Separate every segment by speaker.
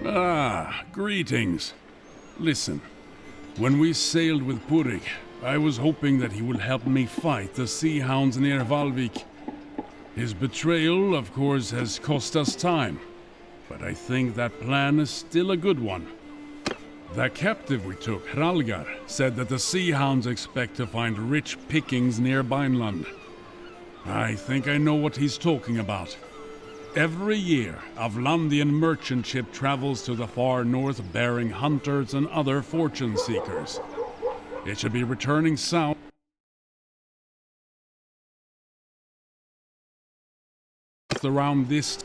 Speaker 1: Ah, greetings. Listen, when we sailed with Purik, I was hoping that he would help me fight the sea hounds near Valvik. His betrayal, of course, has cost us time, but I think that plan is still a good one. The captive we took, Hralgar, said that the sea hounds expect to find rich pickings near Beinland. I think I know what he's talking about. Every year, a Vlandian merchant ship travels to the far north bearing hunters and other fortune seekers. It should be returning south around this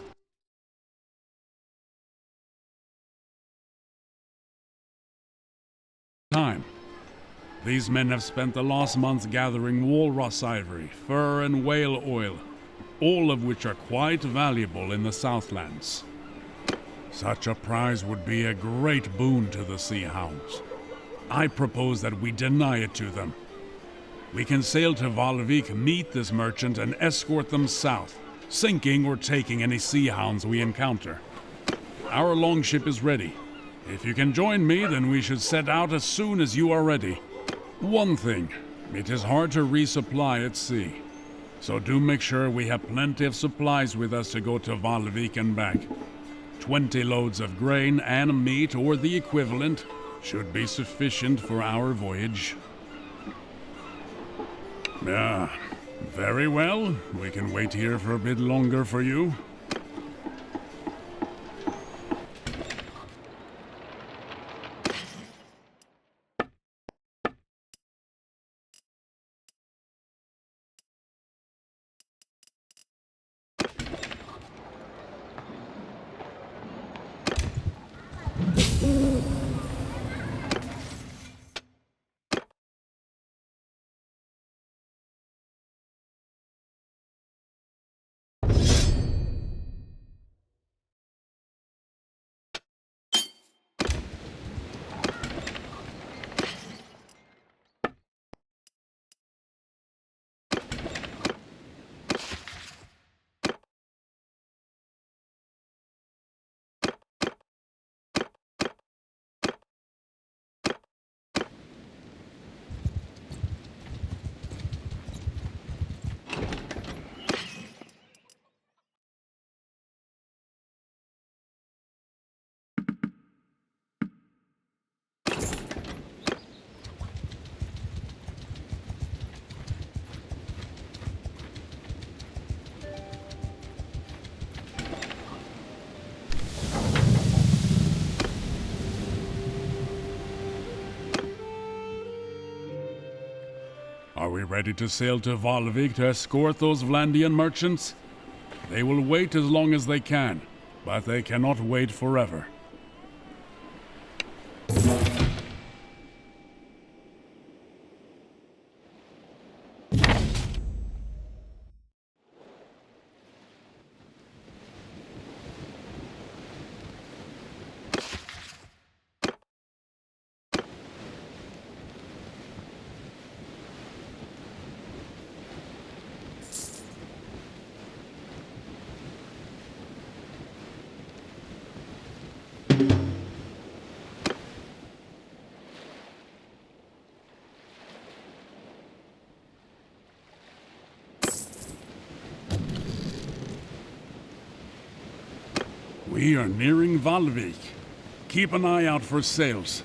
Speaker 1: time. These men have spent the last month gathering walrus ivory, fur and whale oil, all of which are quite valuable in the Southlands. Such a prize would be a great boon to the Sea Hounds. I propose that we deny it to them. We can sail to Valvik, meet this merchant, and escort them south, sinking or taking any Sea Hounds we encounter. Our longship is ready. If you can join me, then we should set out as soon as you are ready. One thing, it is hard to resupply at sea. So do make sure we have plenty of supplies with us to go to Valvik and back. 20 loads of grain and meat, or the equivalent, should be sufficient for our voyage. Yeah, very well. We can wait here for a bit longer for you. Are we ready to sail to Valvik to escort those Vlandian merchants? They will wait as long as they can, but they cannot wait forever. We are nearing Valvik. Keep an eye out for sails.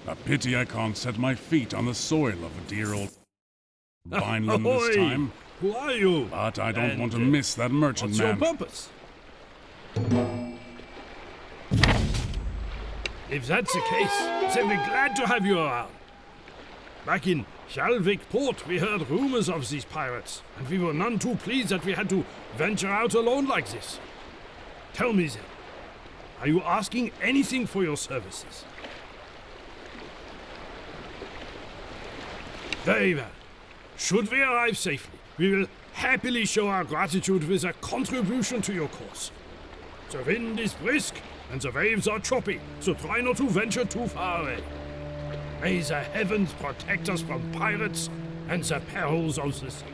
Speaker 1: A pity I can't set my feet on the soil of dear old Vineland this time.
Speaker 2: Who are you?
Speaker 1: But I don't want to miss that merchant man.
Speaker 2: What's your purpose? If that's the case, then we're glad to have you around. Back in Hjalvik port, we heard rumors of these pirates, and we were none too pleased that we had to venture out alone like this. Tell me then, are you asking anything for your services? Very well. Should we arrive safely, we will happily show our gratitude with a contribution to your cause. The wind is brisk and the waves are choppy, so try not to venture too far away. May the heavens protect us from pirates and the perils of the sea.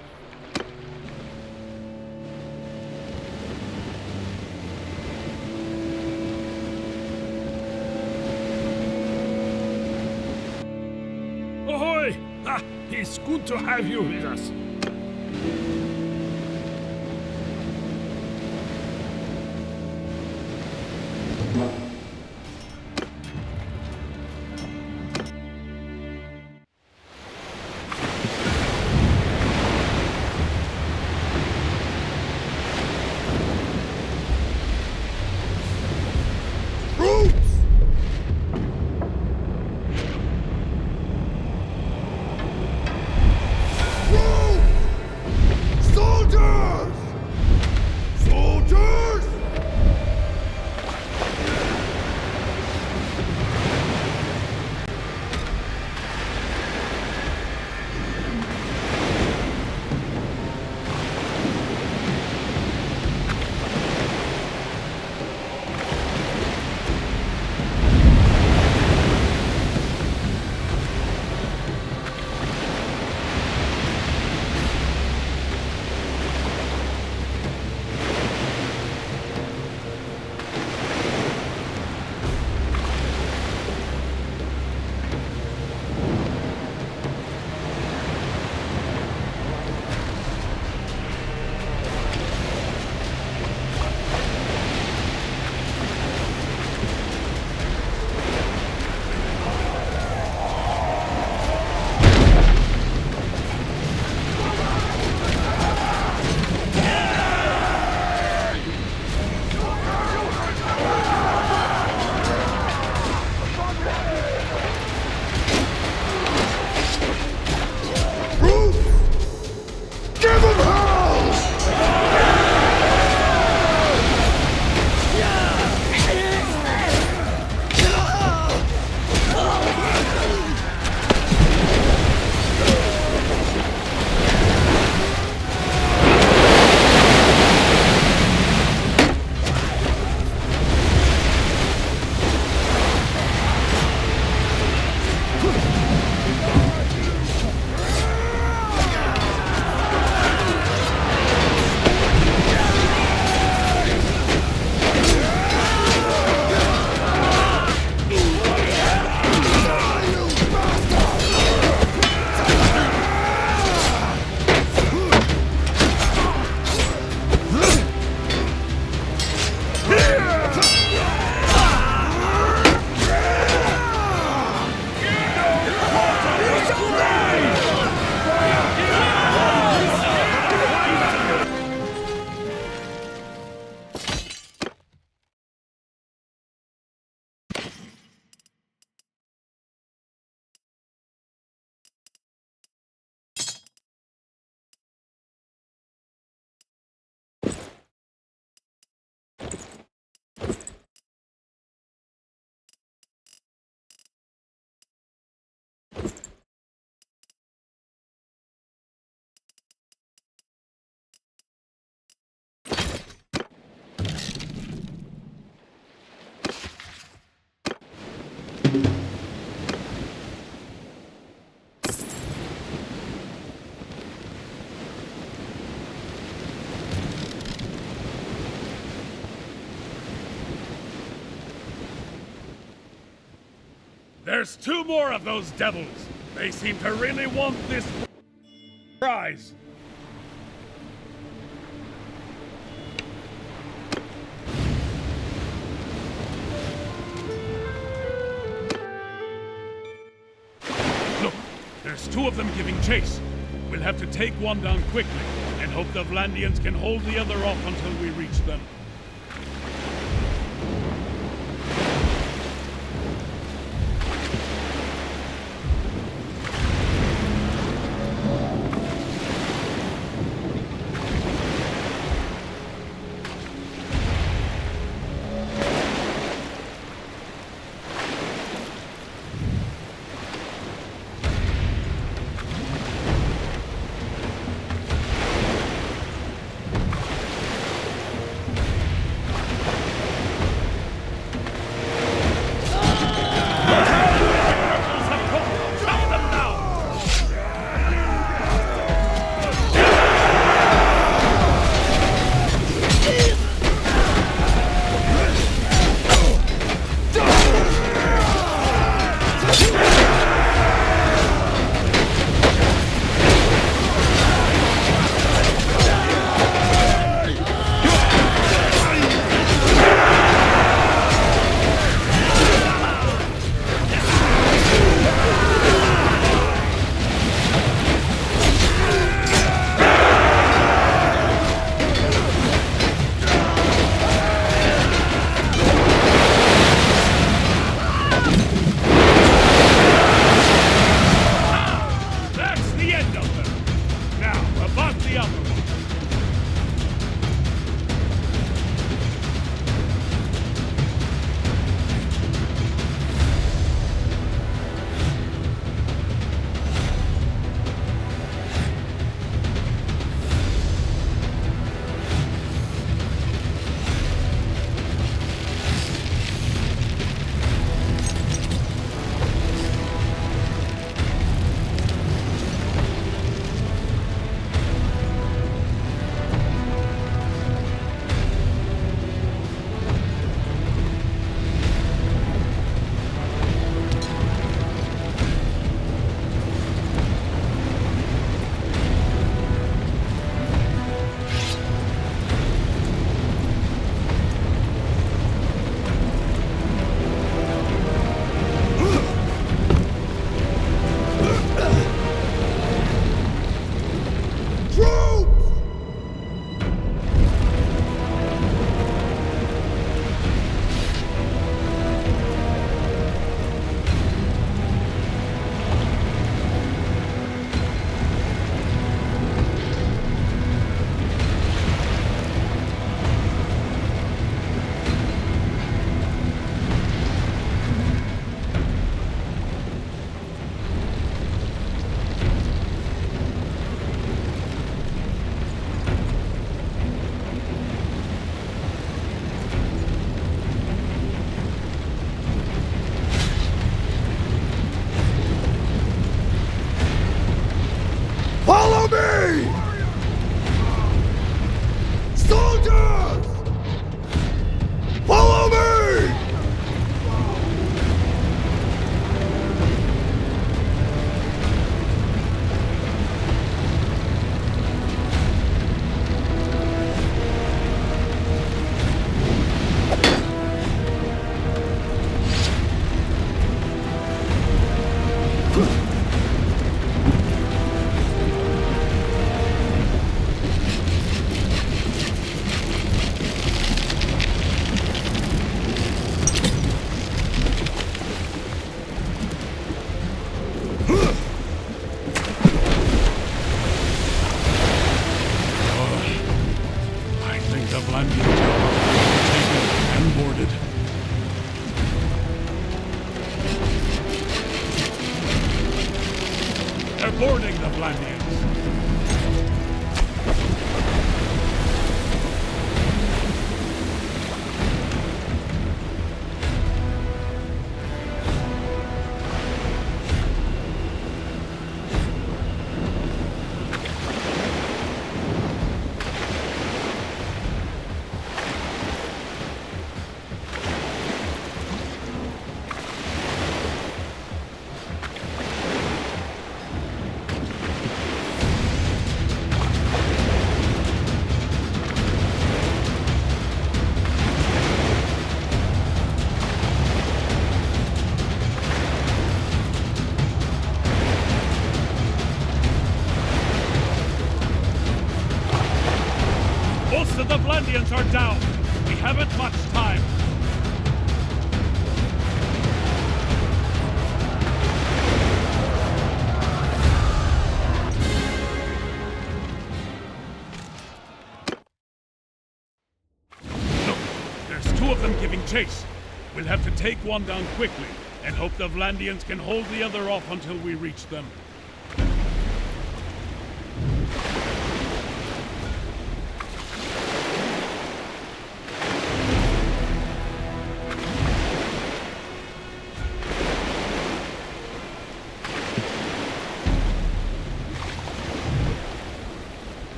Speaker 2: is good to have you with us.
Speaker 1: There's 2 more of those devils. They seem to really want this prize. Look, there's 2 of them giving chase. We'll have to take one down quickly and hope the Vlandians can hold the other off until we reach them. the Vlandian tower taken and boarded. They're boarding the Vlandians. Most of the Vlandians are down. We haven't much time. Look, there's two of them giving chase. We'll have to take one down quickly and hope the Vlandians can hold the other off until we reach them.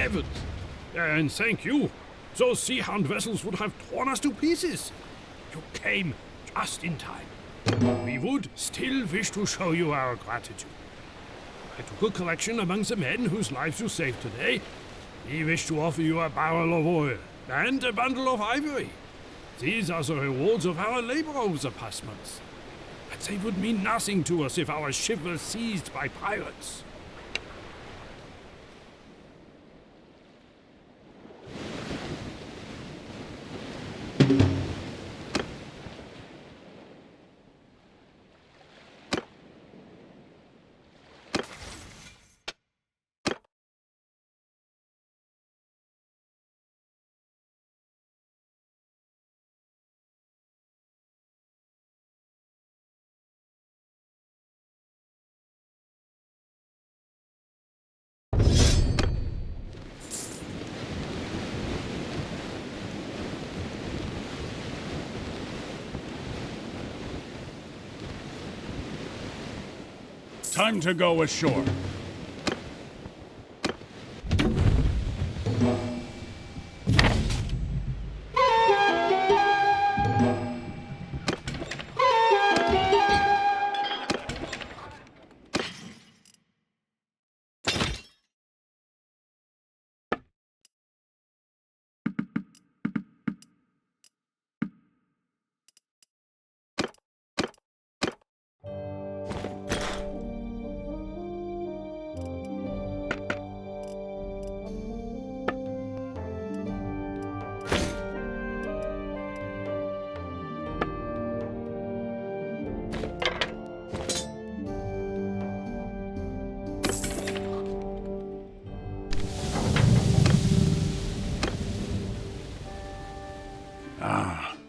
Speaker 2: Heavens! And thank you. Those sea-hound vessels would have torn us to pieces. You came just in time. We would still wish to show you our gratitude. I took a collection among the men whose lives you saved today. We wish to offer you a barrel of oil and a bundle of ivory. These are the rewards of our labor over the past months. But they would mean nothing to us if our ship was seized by pirates.
Speaker 1: Time to go ashore.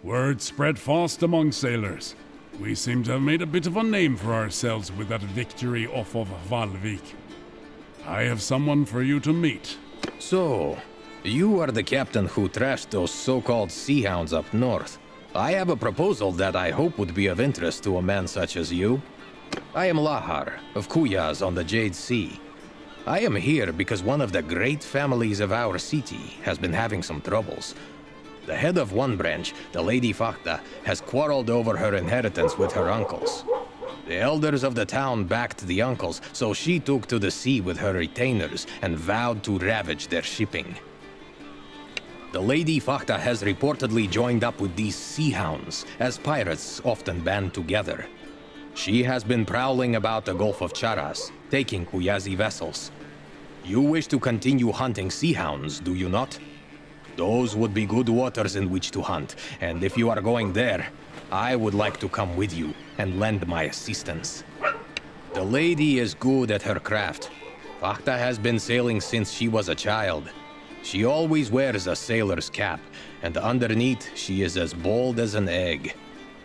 Speaker 1: Word spread fast among sailors. We seem to have made a bit of a name for ourselves with that victory off of Valvik. I have someone for you to meet.
Speaker 3: So, you are the captain who trashed those so-called sea hounds up north. I have a proposal that I hope would be of interest to a man such as you. I am Lahar, of Kuyaz on the Jade Sea. I am here because one of the great families of our city has been having some troubles. The head of one branch, the Lady Fakta, has quarreled over her inheritance with her uncles. The elders of the town backed the uncles, so she took to the sea with her retainers and vowed to ravage their shipping. The Lady Fakta has reportedly joined up with these sea hounds, as pirates often band together. She has been prowling about the Gulf of Charas, taking Kuyazi vessels. You wish to continue hunting sea hounds, do you not? Those would be good waters in which to hunt, and if you are going there, I would like to come with you and lend my assistance. The lady is good at her craft. Fakta has been sailing since she was a child. She always wears a sailor's cap, and underneath she is as bold as an egg.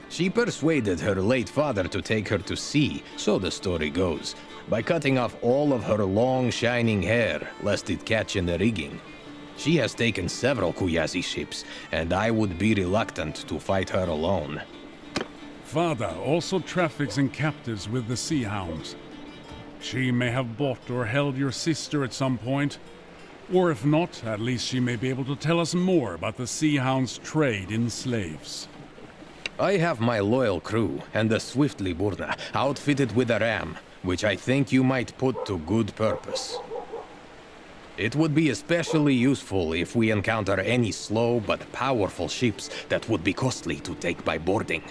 Speaker 3: She persuaded her late father to take her to sea, so the story goes, by cutting off all of her long shining hair, lest it catch in the rigging. She has taken several Kuyazi ships, and I would be reluctant to fight her alone.
Speaker 1: Father also traffics in captives with the Sea Hounds. She may have bought or held your sister at some point, or if not, at least she may be able to tell us more about the Sea Hounds' trade in slaves.
Speaker 3: I have my loyal crew, and the Swiftly Burna, outfitted with a ram, which I think you might put to good purpose. It would be especially useful if we encounter any slow but powerful ships that would be costly to take by boarding.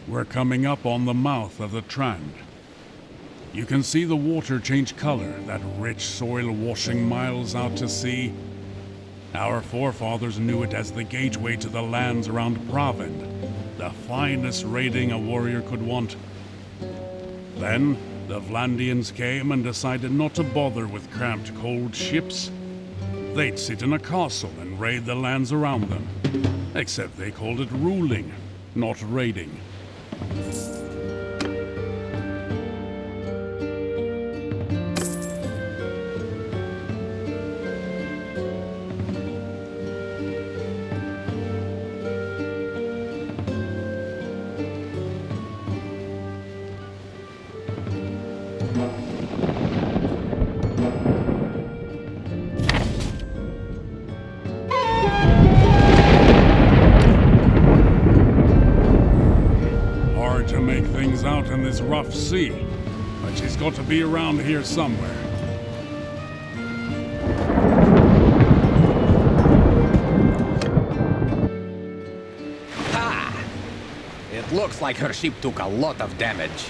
Speaker 1: We're coming up on the mouth of the Trand. You can see the water change color, that rich soil washing miles out to sea. Our forefathers knew it as the gateway to the lands around Pravend, the finest raiding a warrior could want. Then, the Vlandians came and decided not to bother with cramped, cold ships. They'd sit in a castle and raid the lands around them. Except they called it ruling, not raiding. Out in this rough sea, but she's got to be around here somewhere.
Speaker 3: Ha! It looks like her ship took a lot of damage.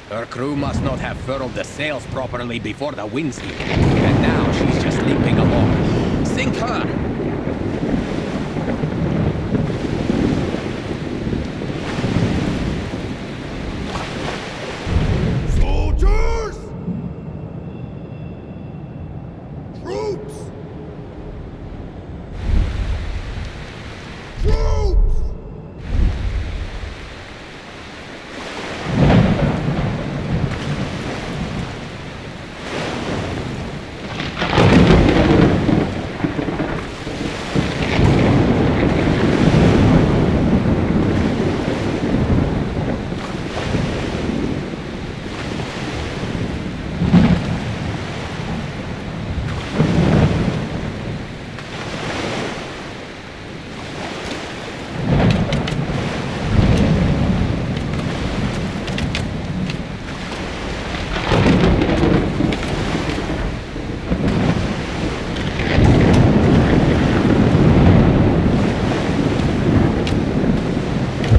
Speaker 3: Her crew must not have furled the sails properly before the winds hit, and now she's just limping along. Sink her!
Speaker 4: Soldiers! Troops! Troops!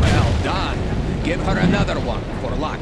Speaker 3: Well done. Give her another one for luck.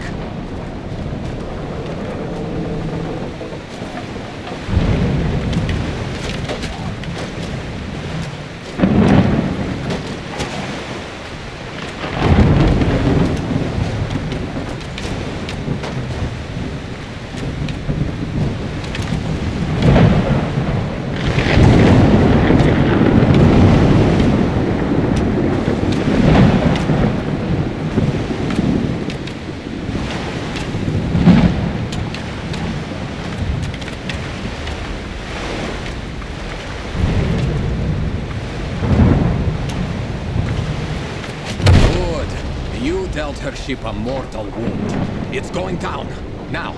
Speaker 3: Good. You dealt her ship a mortal wound. It's going down. Now,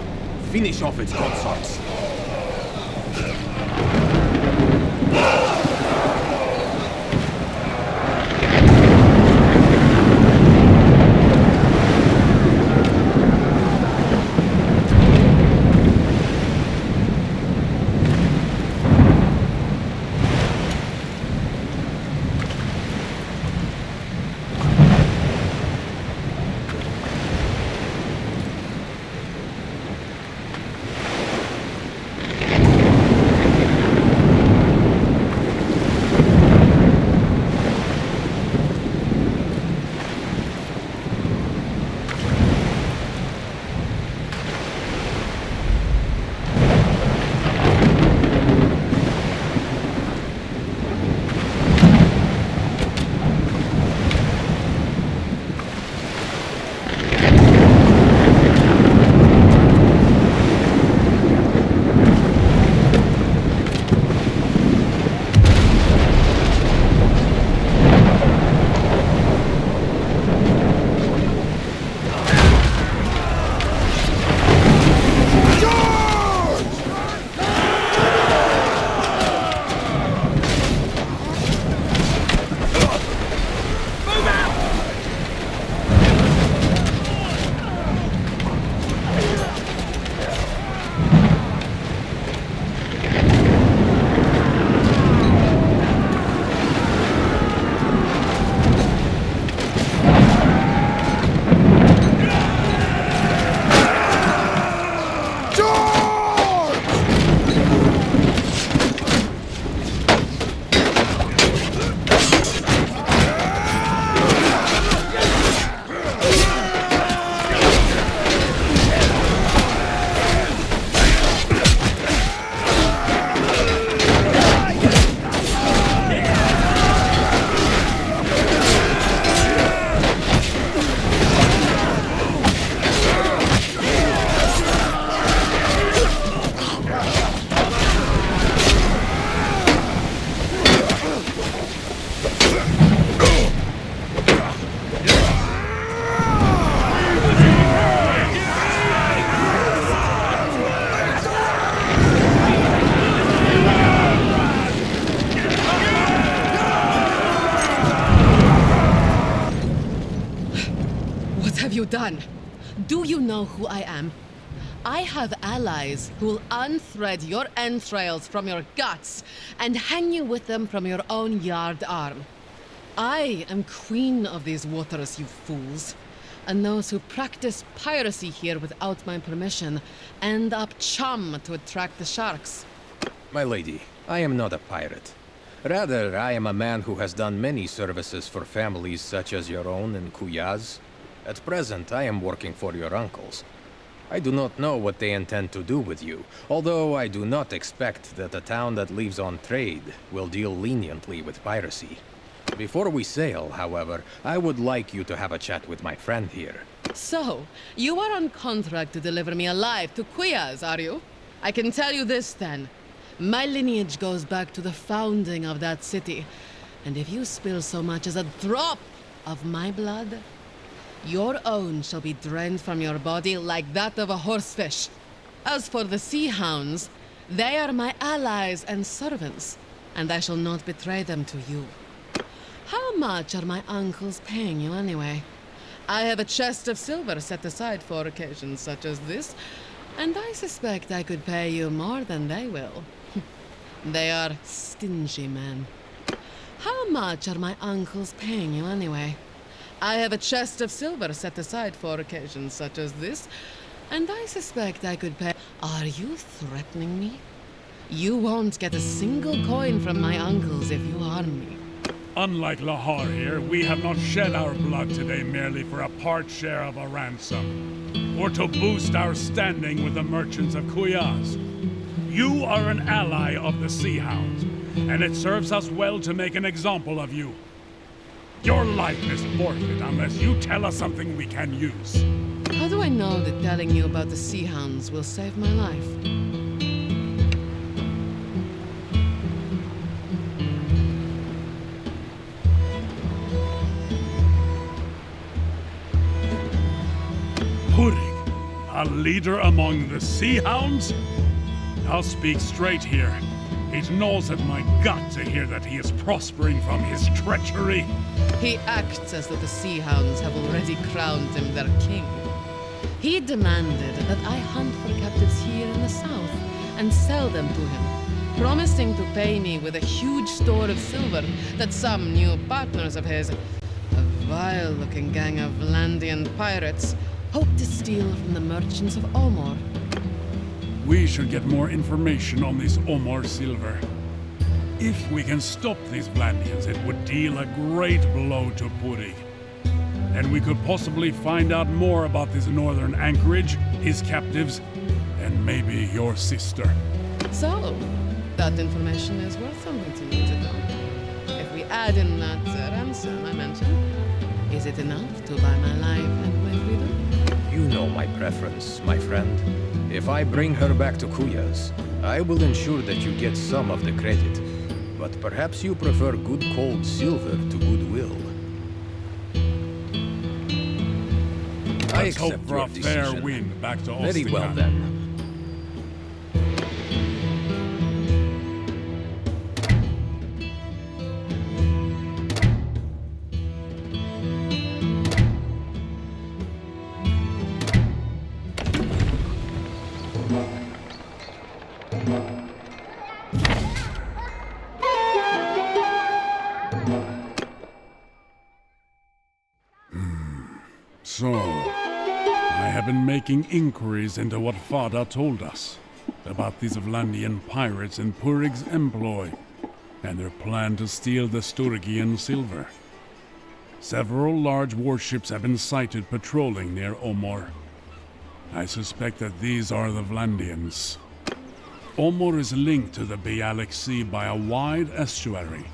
Speaker 3: finish off its consorts.
Speaker 5: have you done? Do you know who I am? I have allies who will unthread your entrails from your guts and hang you with them from your own yard arm. I am queen of these waters, you fools. And those who practice piracy here without my permission end up chum to attract the sharks.
Speaker 3: My lady, I am not a pirate. Rather, I am a man who has done many services for families such as your own in Kuyaz. At present, I am working for your uncles. I do not know what they intend to do with you, although I do not expect that a town that lives on trade will deal leniently with piracy. Before we sail, however, I would like you to have a chat with my friend here.
Speaker 5: So, you are on contract to deliver me alive to Kuyaz, are you? I can tell you this then. My lineage goes back to the founding of that city, and if you spill so much as a drop of my blood, your own shall be drained from your body like that of a horsefish. As for the sea hounds, they are my allies and servants, and I shall not betray them to you. How much are my uncles paying you anyway? I have a chest of silver set aside for occasions such as this, and I suspect I could pay you more than they will. They are stingy men. How much are my uncles paying you anyway? I have a chest of silver set aside for occasions such as this, and I suspect I could pay... Are you threatening me? You won't get a single coin from my uncles if you harm me.
Speaker 1: Unlike Lahar here, we have not shed our blood today merely for a part share of a ransom, or to boost our standing with the merchants of Kuyaz. You are an ally of the Sea Hounds, and it serves us well to make an example of you. Your life is forfeit unless you tell us something we can use.
Speaker 5: How do I know that telling you about the Sea Hounds will save my life?
Speaker 1: Purig, a leader among the Sea Hounds? I'll speak straight here. It gnaws at my gut to hear that he is prospering from his treachery.
Speaker 5: He acts as though the Sea Hounds have already crowned him their king. He demanded that I hunt for captives here in the south and sell them to him, promising to pay me with a huge store of silver that some new partners of his, a vile-looking gang of Landian pirates, hope to steal from the merchants of Omor.
Speaker 1: We should get more information on this Omor silver. If we can stop these Vlandians, it would deal a great blow to Purig. And we could possibly find out more about this northern anchorage, his captives, and maybe your sister.
Speaker 5: So, that information is worth something to you, is it not? If we add in that ransom I mentioned, is it enough to buy my life and my freedom?
Speaker 3: You know my preference, my friend. If I bring her back to Kuyaz, I will ensure that you get some of the credit. But perhaps you prefer good cold silver to goodwill.
Speaker 1: Let's hope for a fair wind back to Ostingham.
Speaker 3: Very well then.
Speaker 1: So, I have been making inquiries into what Fada told us about these Vlandian pirates in Purig's employ and their plan to steal the Sturgian silver. Several large warships have been sighted patrolling near Omor. I suspect that these are the Vlandians. Omor is linked to the Bialik Sea by a wide estuary.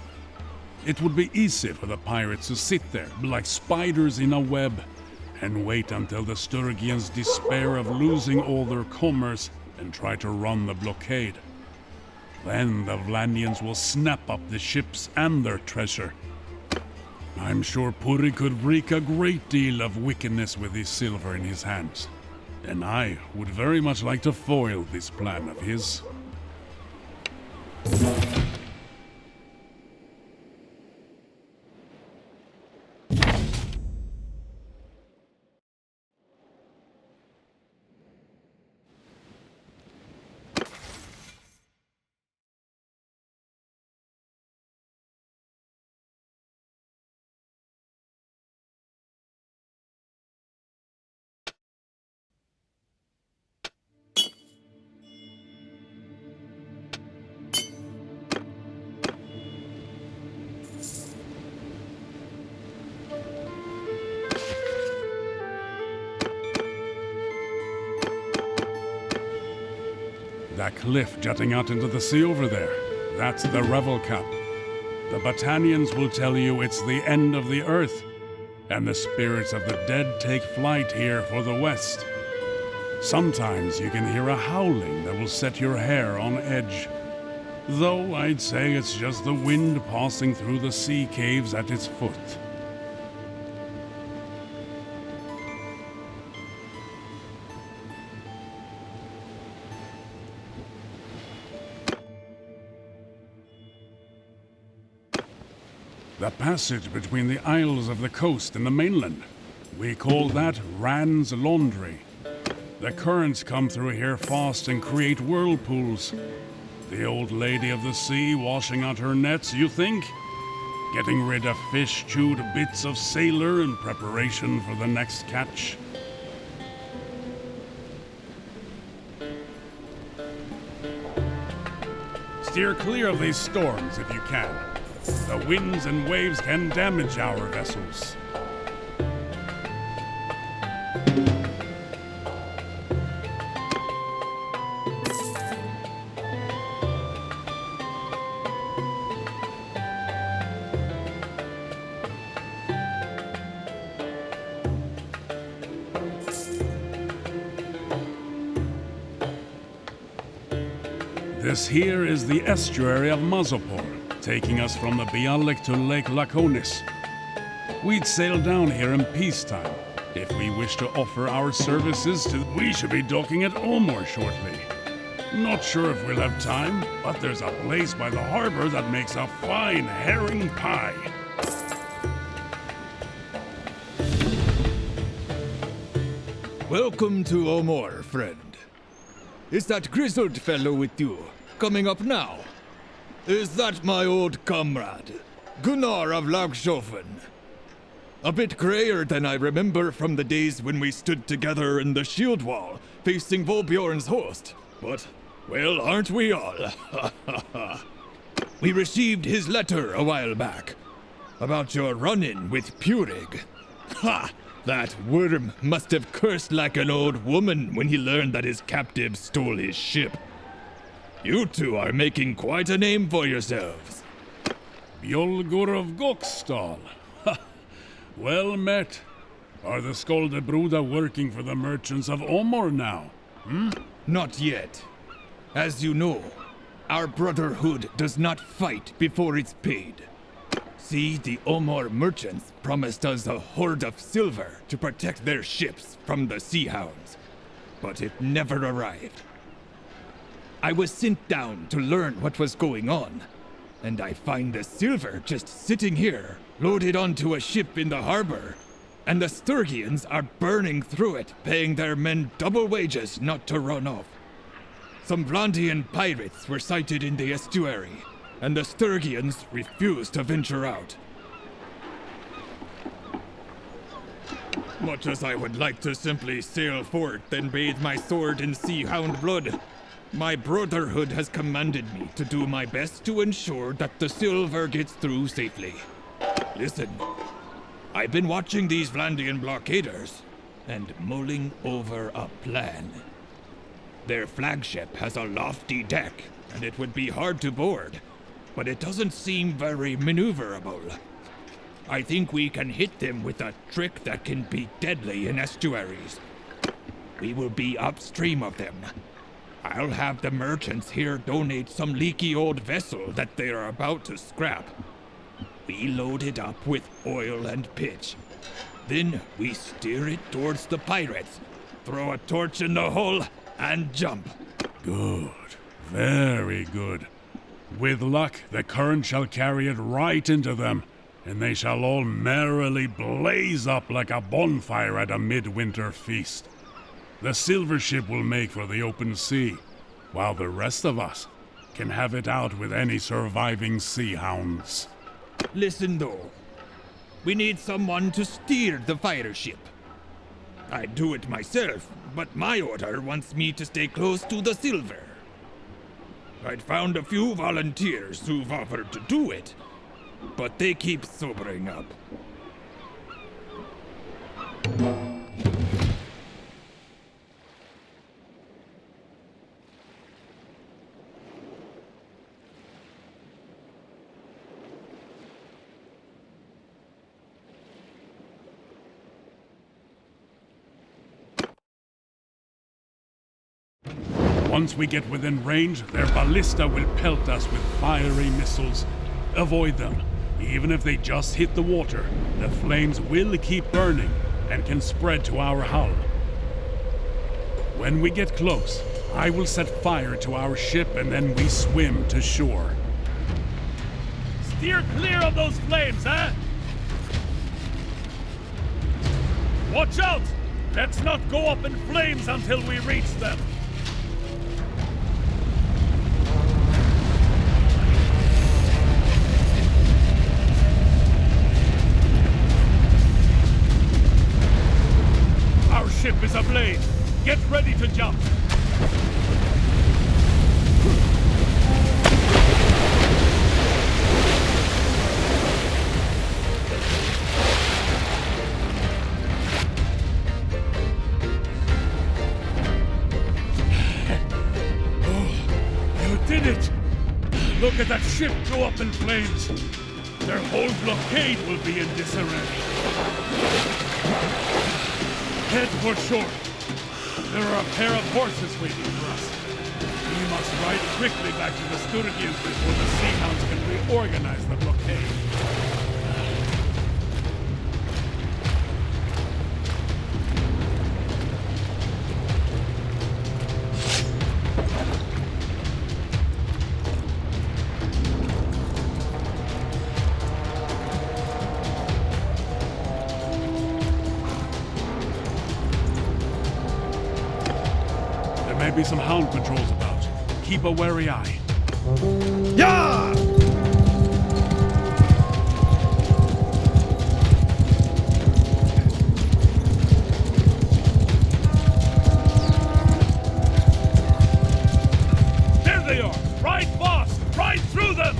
Speaker 1: It would be easy for the pirates to sit there like spiders in a web and wait until the Sturgians despair of losing all their commerce and try to run the blockade. Then the Vlandians will snap up the ships and their treasure. I'm sure Purig could wreak a great deal of wickedness with his silver in his hands, and I would very much like to foil this plan of his. That cliff jutting out into the sea over there, that's the Revel Cap. The Botanians will tell you it's the end of the earth, and the spirits of the dead take flight here for the west. Sometimes you can hear a howling that will set your hair on edge. Though I'd say it's just the wind passing through the sea caves at its foot. The passage between the isles of the coast and the mainland. We call that Rand's Laundry. The currents come through here fast and create whirlpools. The old lady of the sea washing out her nets, you think? Getting rid of fish-chewed bits of sailor in preparation for the next catch. Steer clear of these storms if you can. The winds and waves can damage our vessels. This here is the estuary of Mazopor, taking us from the Bialik to Lake Laconis. We'd sail down here in peacetime. If we wish to offer our services to... We should be docking at Omor shortly. Not sure if we'll have time, but there's a place by the harbor that makes a fine herring pie.
Speaker 6: Welcome to Omor, friend. Is that grizzled fellow with you, coming up now? Is that my old comrade, Gunnar of Lagshofen? A bit grayer than I remember from the days when we stood together in the shield wall, facing Volbjorn's host. But, well, aren't we all? We received his letter a while back, about your run-in with Purig. Ha! That worm must have cursed like an old woman when he learned that his captive stole his ship. You two are making quite a name for yourselves.
Speaker 1: Bjolgur of Gokstall. Well met. Are the Skoldebruda working for the merchants of Omor now?
Speaker 6: Not yet. As you know, our brotherhood does not fight before it's paid. See, the Omor merchants promised us a hoard of silver to protect their ships from the sea hounds, but it never arrived. I was sent down to learn what was going on, and I find the silver just sitting here, loaded onto a ship in the harbor, and the Sturgians are burning through it, paying their men double wages not to run off. Some Vlandian pirates were sighted in the estuary, and the Sturgians refused to venture out. Much as I would like to simply sail forth and bathe my sword in sea hound blood, my brotherhood has commanded me to do my best to ensure that the silver gets through safely. Listen, I've been watching these Vlandian blockaders and mulling over a plan. Their flagship has a lofty deck, and it would be hard to board, but it doesn't seem very maneuverable. I think we can hit them with a trick that can be deadly in estuaries. We will be upstream of them. I'll have the merchants here donate some leaky old vessel that they are about to scrap. We load it up with oil and pitch. Then we steer it towards the pirates, throw a torch in the hull, and jump.
Speaker 1: Good. Very good. With luck, the current shall carry it right into them, and they shall all merrily blaze up like a bonfire at a midwinter feast. The silver ship will make for the open sea, while the rest of us can have it out with any surviving sea hounds.
Speaker 6: Listen though, we need someone to steer the fire ship. I'd do it myself, but my order wants me to stay close to the silver. I'd found a few volunteers who've offered to do it, but they keep sobering up.
Speaker 1: Once we get within range, their ballista will pelt us with fiery missiles. Avoid them. Even if they just hit the water, the flames will keep burning and can spread to our hull. When we get close, I will set fire to our ship and then we swim to shore. Steer clear of those flames, eh? Watch out! Let's not go up in flames until we reach them. Our ship is ablaze. Get ready to jump. Did it! Look at that ship go up in flames! Their whole blockade will be in disarray. Head for shore. There are a pair of horses waiting for us. We must ride quickly back to the Sturgians before the Sea Hounds can reorganize the blockade. Be some hound patrols about. Keep a wary eye.
Speaker 2: Ja!
Speaker 1: There they are! Ride fast! Ride through them!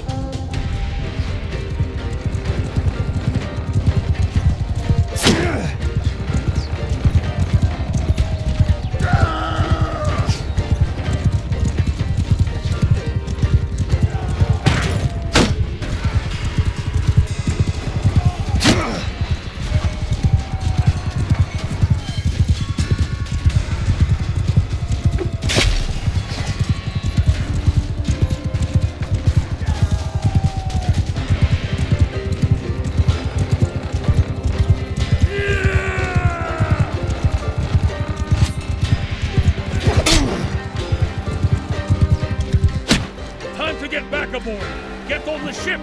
Speaker 1: Get back aboard! Get on the ship!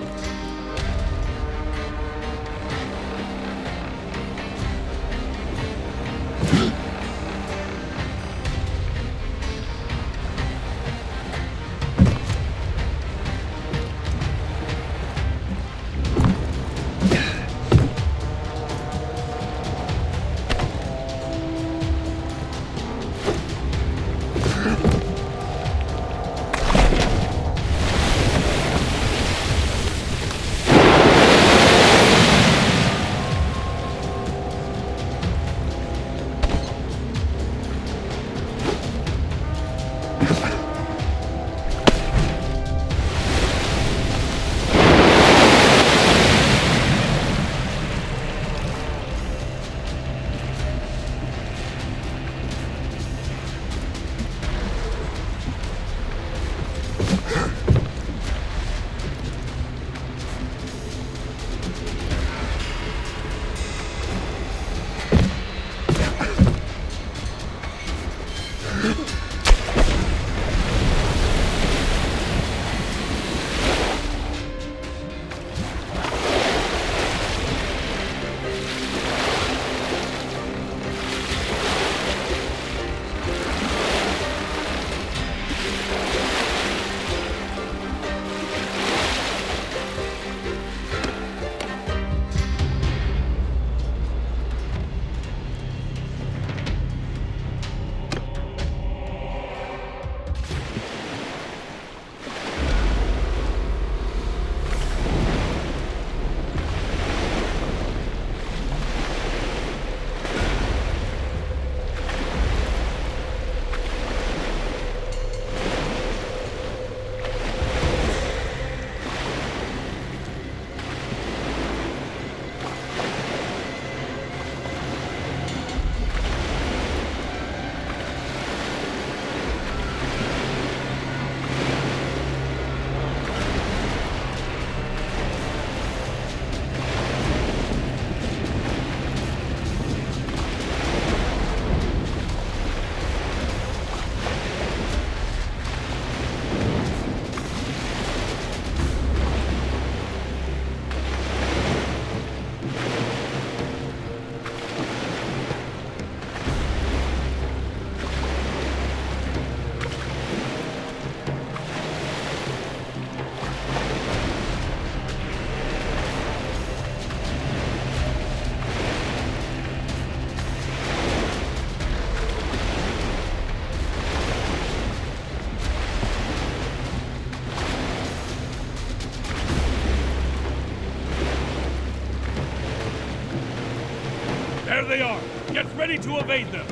Speaker 1: There they are! Get ready to evade them!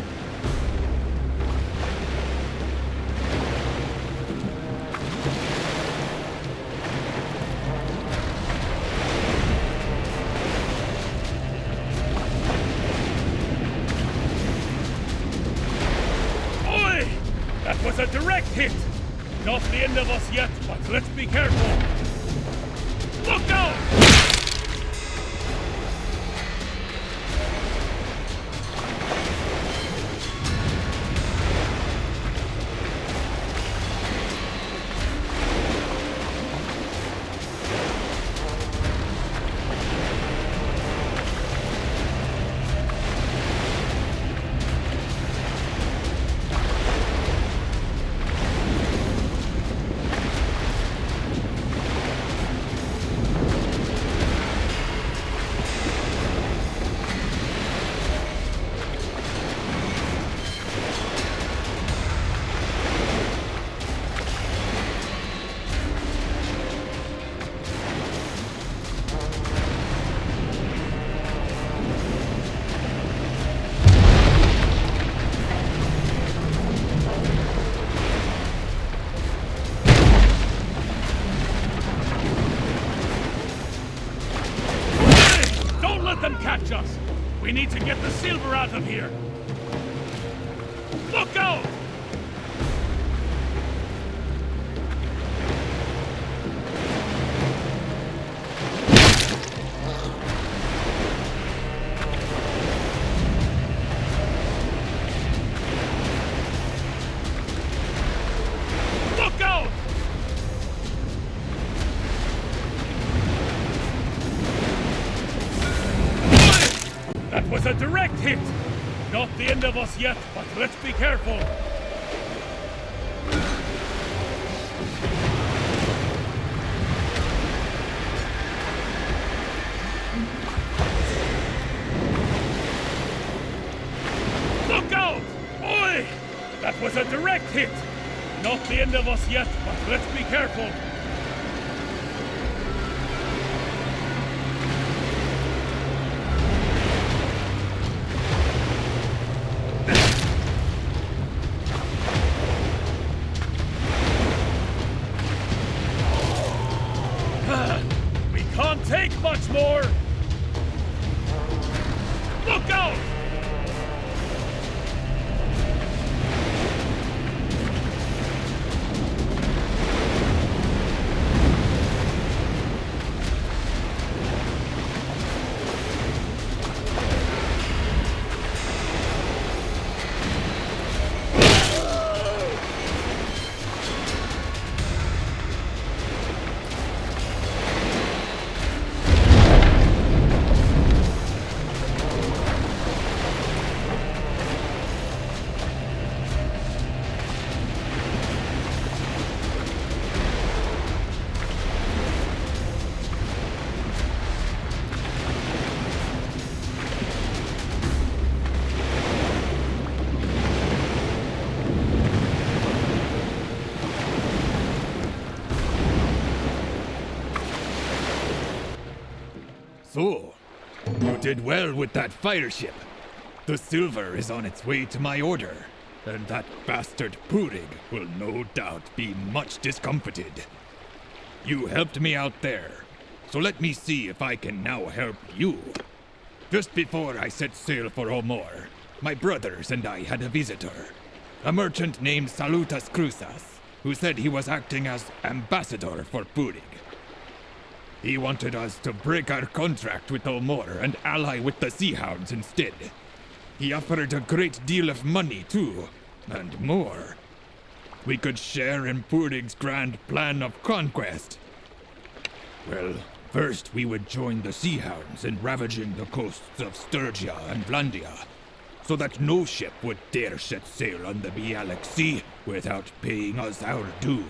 Speaker 1: Oi! That was a direct hit! Not the end of us yet, but let's be careful! Look out! Let them catch us! We need to get the silver out of here! Look out! Look out! That was a direct hit! Not the end of us yet, but let's be careful! Look out! Oi! That was a direct hit! Not the end of us yet, but let's be careful! Can't take much more! Look out!
Speaker 6: So, you did well with that fire ship. The silver is on its way to my order, and that bastard Purig will no doubt be much discomfited. You helped me out there, so let me see if I can now help you. Just before I set sail for Omor, my brothers and I had a visitor, a merchant named Salutas Cruzas, who said he was acting as ambassador for Purig. He wanted us to break our contract with Omor and ally with the Sea Hounds instead. He offered a great deal of money, too, and more. We could share in Purig's grand plan of conquest. Well, first we would join the Sea Hounds in ravaging the coasts of Sturgia and Vlandia, so that no ship would dare set sail on the Bialik Sea without paying us our due.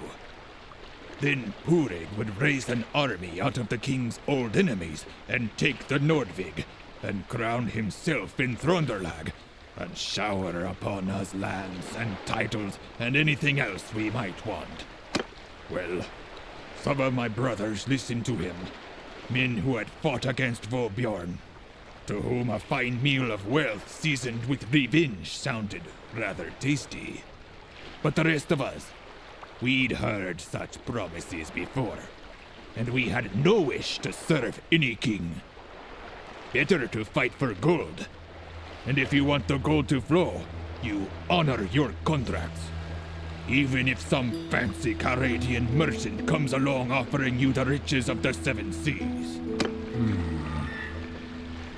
Speaker 6: Then Purig would raise an army out of the king's old enemies and take the Nordvig, and crown himself in Thronderlag, and shower upon us lands and titles and anything else we might want. Well, some of my brothers listened to him, men who had fought against Volbjorn. to whom a fine meal of wealth seasoned with revenge sounded rather tasty. But the rest of us, we'd heard such promises before, and we had no wish to serve any king. Better to fight for gold, and if you want the gold to flow, you honor your contracts. Even if some fancy Caradian merchant comes along offering you the riches of the seven seas.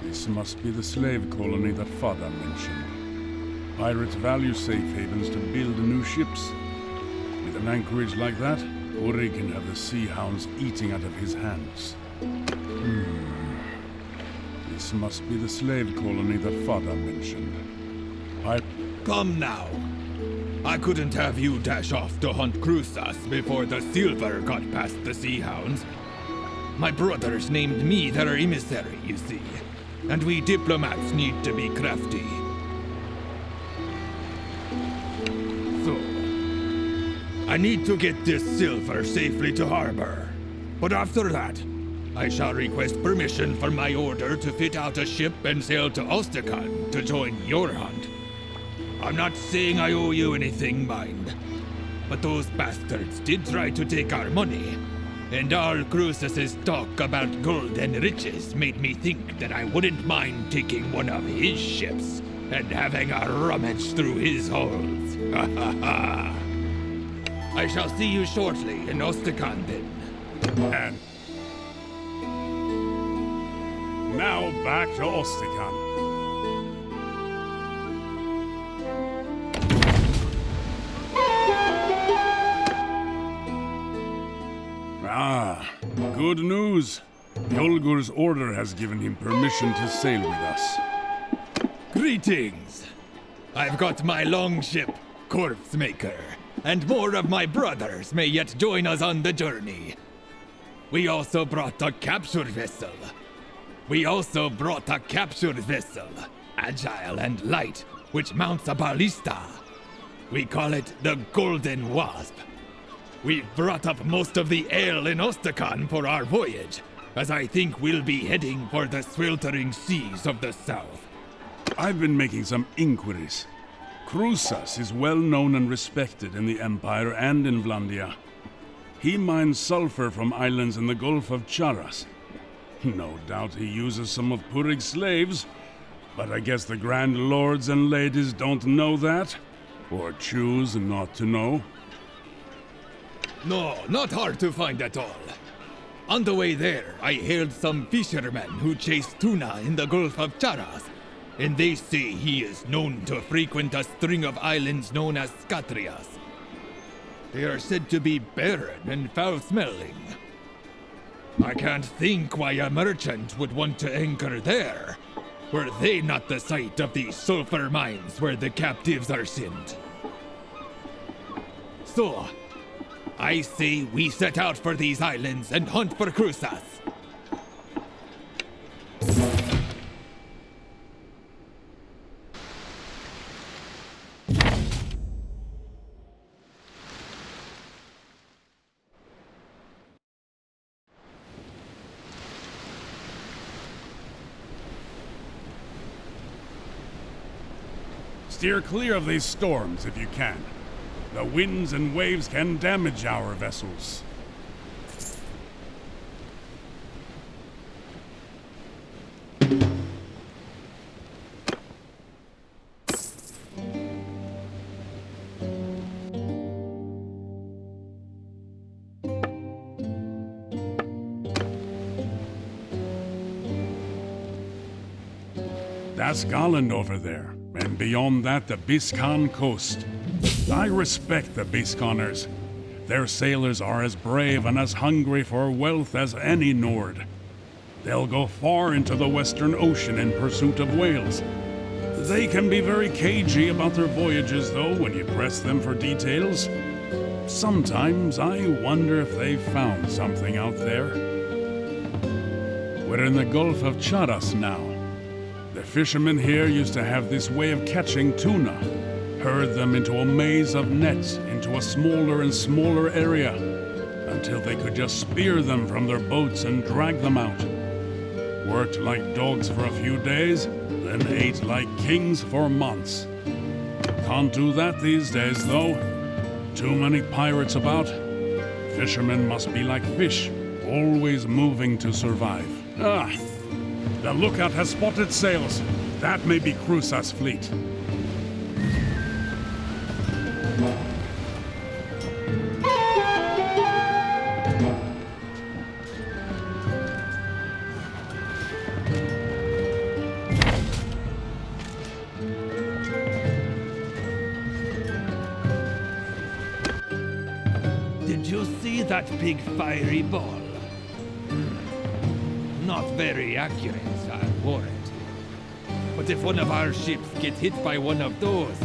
Speaker 1: This must be the slave colony that Father mentioned. Pirates value safe havens to build new ships. With an anchorage like that, Uri can have the sea hounds eating out of his hands. This must be the slave colony that Father mentioned.
Speaker 6: Come now. I couldn't have you dash off to hunt Crusas before the silver got past the sea hounds. My brothers named me their emissary, you see. And we diplomats need to be crafty. So, I need to get this silver safely to harbor. But after that, I shall request permission from my order to fit out a ship and sail to Ostrakan to join your hunt. I'm not saying I owe you anything, mind. But those bastards did try to take our money. And all Crusas' talk about gold and riches made me think that I wouldn't mind taking one of his ships and having a rummage through his holds. Ha ha ha! I shall see you shortly in Ostrakan then.
Speaker 1: And now back to Ostrakan. Ah, good news. Yolgur's order has given him permission to sail with us.
Speaker 6: Greetings! I've got my longship, Corpse Maker, and more of my brothers may yet join us on the journey. We also brought a captured vessel. Agile and light, which mounts a ballista. We call it the Golden Wasp. We've brought up most of the ale in Ostrakan for our voyage, as I think we'll be heading for the sweltering seas of the south.
Speaker 1: I've been making some inquiries. Crusas is well known and respected in the Empire and in Vlandia. He mines sulfur from islands in the Gulf of Charas. No doubt he uses some of Purig's slaves, but I guess the Grand Lords and Ladies don't know that, or choose not to know.
Speaker 6: No, not hard to find at all. On the way there, I hailed some fishermen who chase tuna in the Gulf of Charas, and they say he is known to frequent a string of islands known as Skatrias. They are said to be barren and foul-smelling. I can't think why a merchant would want to anchor there. Were they not the site of the sulfur mines where the captives are sent? So, I say we set out for these islands and hunt for Crusas.
Speaker 1: Steer clear of these storms if you can. The winds and waves can damage our vessels. That's Garland over there, and beyond that the Biscan coast. I respect the Bisconners. Their sailors are as brave and as hungry for wealth as any Nord. They'll go far into the Western Ocean in pursuit of whales. They can be very cagey about their voyages, though, when you press them for details. Sometimes I wonder if they've found something out there. We're in the Gulf of Charas now. The fishermen here used to have this way of catching tuna. Herd them into a maze of nets into a smaller and smaller area, until they could just spear them from their boats and drag them out. Worked like dogs for a few days, then ate like kings for months. Can't do that these days, though. Too many pirates about. Fishermen must be like fish, always moving to survive. Ah, the lookout has spotted sails. That may be Crusa's fleet.
Speaker 6: Did you see that big fiery ball? Not very accurate, I'll warrant. But if one of our ships gets hit by one of those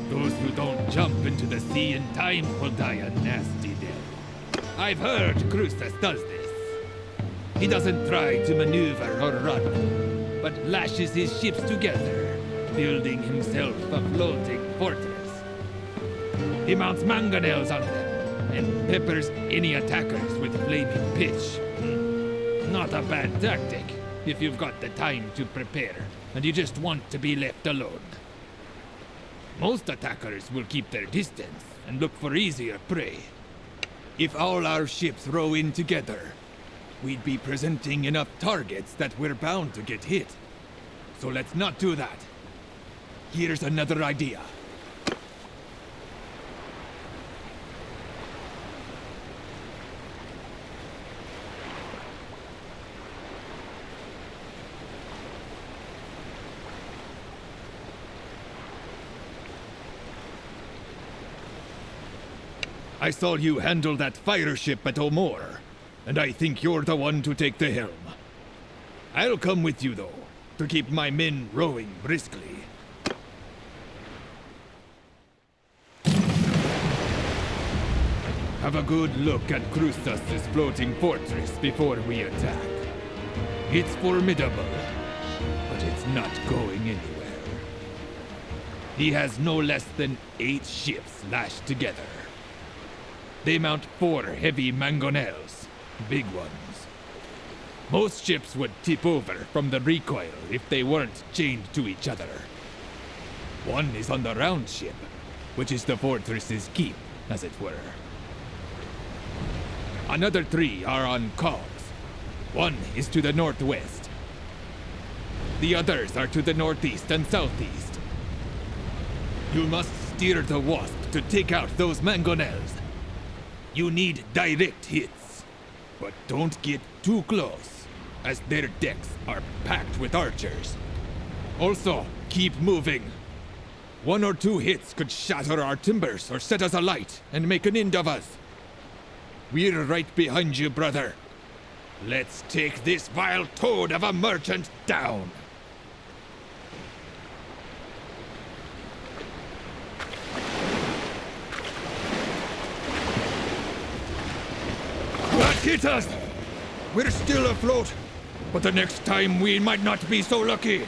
Speaker 6: who don't jump into the sea in time will die a nasty death. I've heard Cruces does this. He doesn't try to maneuver or run, but lashes his ships together, building himself a floating fortress. He mounts mangonels on them and peppers any attackers with flaming pitch. Not a bad tactic if you've got the time to prepare and you just want to be left alone. Most attackers will keep their distance and look for easier prey. If all our ships row in together, we'd be presenting enough targets that we're bound to get hit. So let's not do that. Here's another idea. I saw you handle that fire ship at O'More, and I think you're the one to take the helm. I'll come with you, though, to keep my men rowing briskly. Have a good look at Cruces' floating fortress before we attack. It's formidable, but it's not going anywhere. He has no less than 8 ships lashed together. They mount 4 heavy mangonels, big ones. Most ships would tip over from the recoil if they weren't chained to each other. One is on the round ship, which is the fortress's keep, as it were. Another 3 are on cogs. One is to the northwest. The others are to the northeast and southeast. You must steer the Wasp to take out those mangonels. You need direct hits, but don't get too close, as their decks are packed with archers. Also, keep moving. 1 or 2 hits could shatter our timbers or set us alight and make an end of us. We're right behind you, brother. Let's take this vile toad of a merchant down. That hit us! We're still afloat, but the next time we might not be so lucky.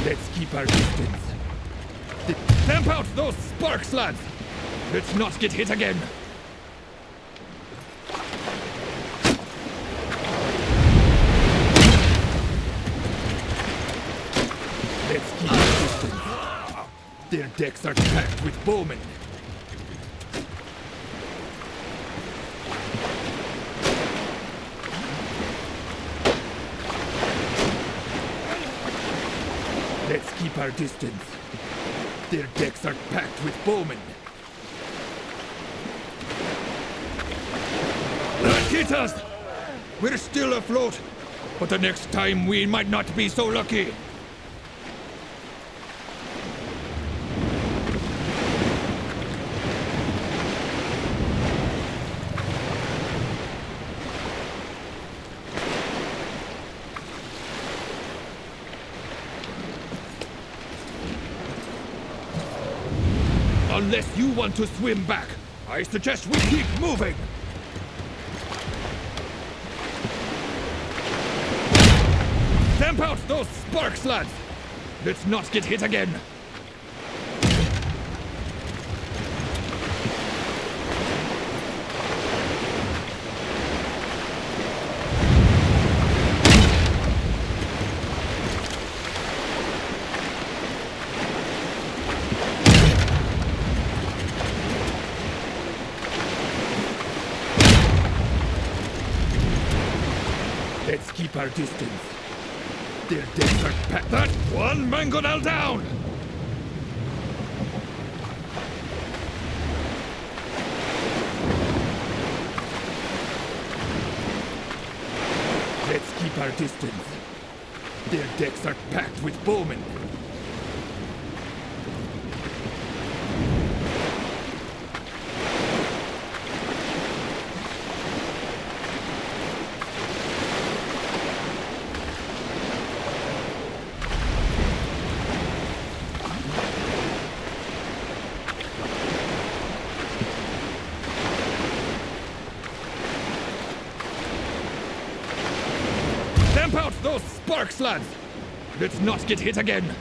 Speaker 6: Let's keep our distance. Stamp out those sparks, lads! Let's not get hit again. Let's keep our distance. Their decks are packed with bowmen. Let's keep our distance. Their decks are packed with bowmen. That hit us! We're still afloat, but the next time we might not be so lucky. Unless you want to swim back, I suggest we keep moving. Stamp out those sparks, lads! Let's not get hit again! Let's keep our distance. Their decks are packed. That one mangonel down! Let's keep our distance. Their decks are packed with bowmen. Stamp out those sparks, lads! Let's not get hit again!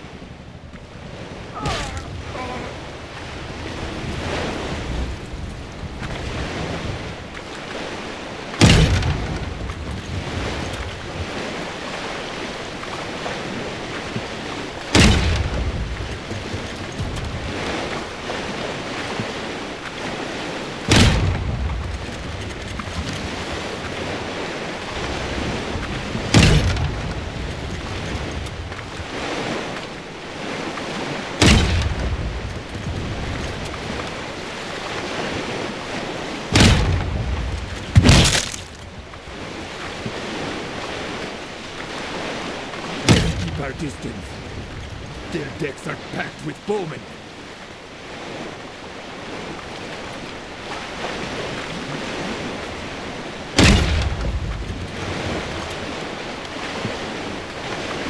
Speaker 6: Our distance. Their decks are packed with bowmen.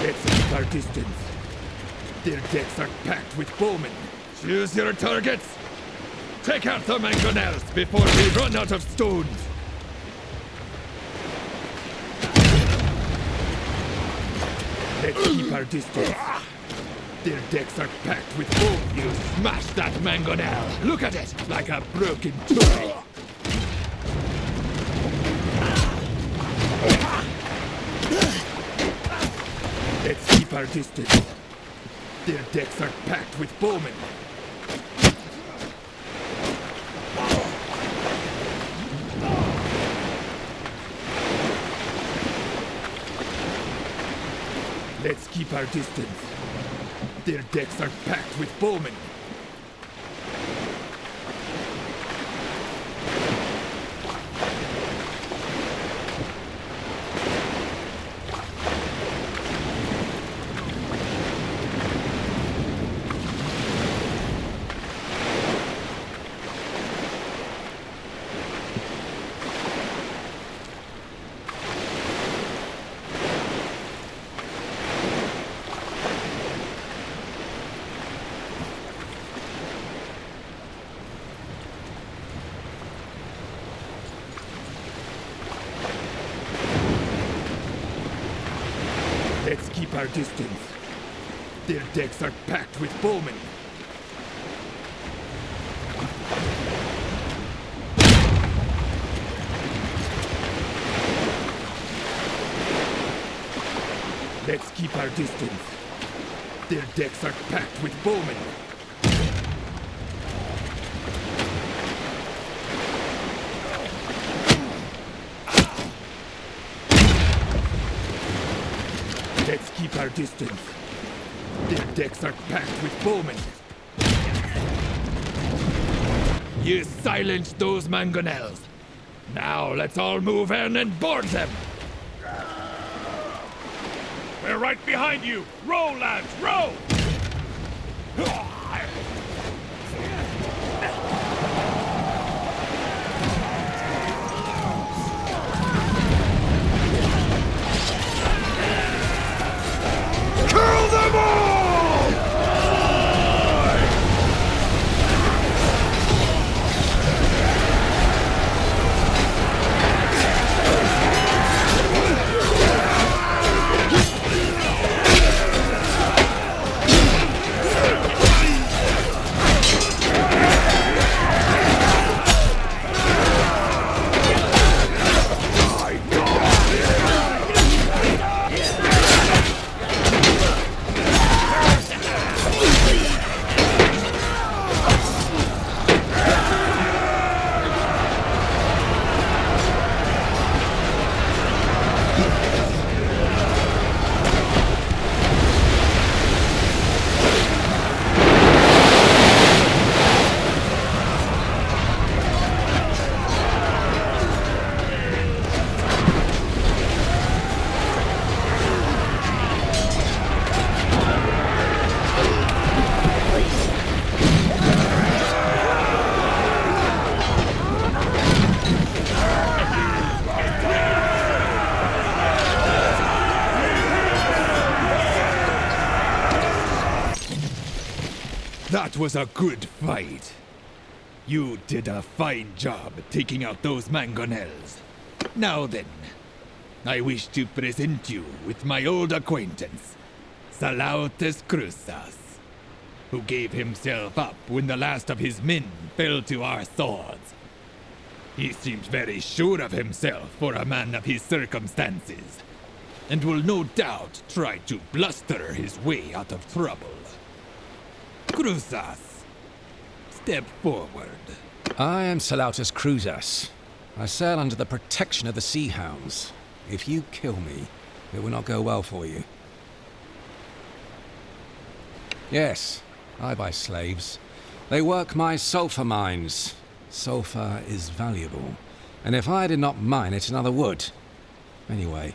Speaker 6: Let's keep our distance. Their decks are packed with bowmen. Choose your targets. Take out the mangonels before we run out of stones. Let's keep our distance. Their decks are packed with bone. You smashed that mangonel. Look at it, like a broken toy. Let's keep our distance. Their decks are packed with bowmen. Let's keep our distance. Their decks are packed with bowmen. Let's keep our distance. Their decks are packed with bowmen. Let's keep our distance. Their decks are packed with bowmen. Let's keep our distance. Their decks are packed with bowmen. You silenced those mangonels. Now let's all move in and board them.
Speaker 2: We're right behind you! Row, lads, row!
Speaker 4: Kill them all!
Speaker 6: was a good fight. You did a fine job taking out those mangonels. Now then, I wish to present you with my old acquaintance, Salautus Crusas, who gave himself up when the last of his men fell to our swords. He seems very sure of himself for a man of his circumstances, and will no doubt try to bluster his way out of trouble. Crusas, step forward.
Speaker 7: I am Salautus Crusas. I sail under the protection of the Sea Hounds. If you kill me, it will not go well for you. Yes, I buy slaves. They work my sulfur mines. Sulfur is valuable, and if I did not mine it, another would. Anyway,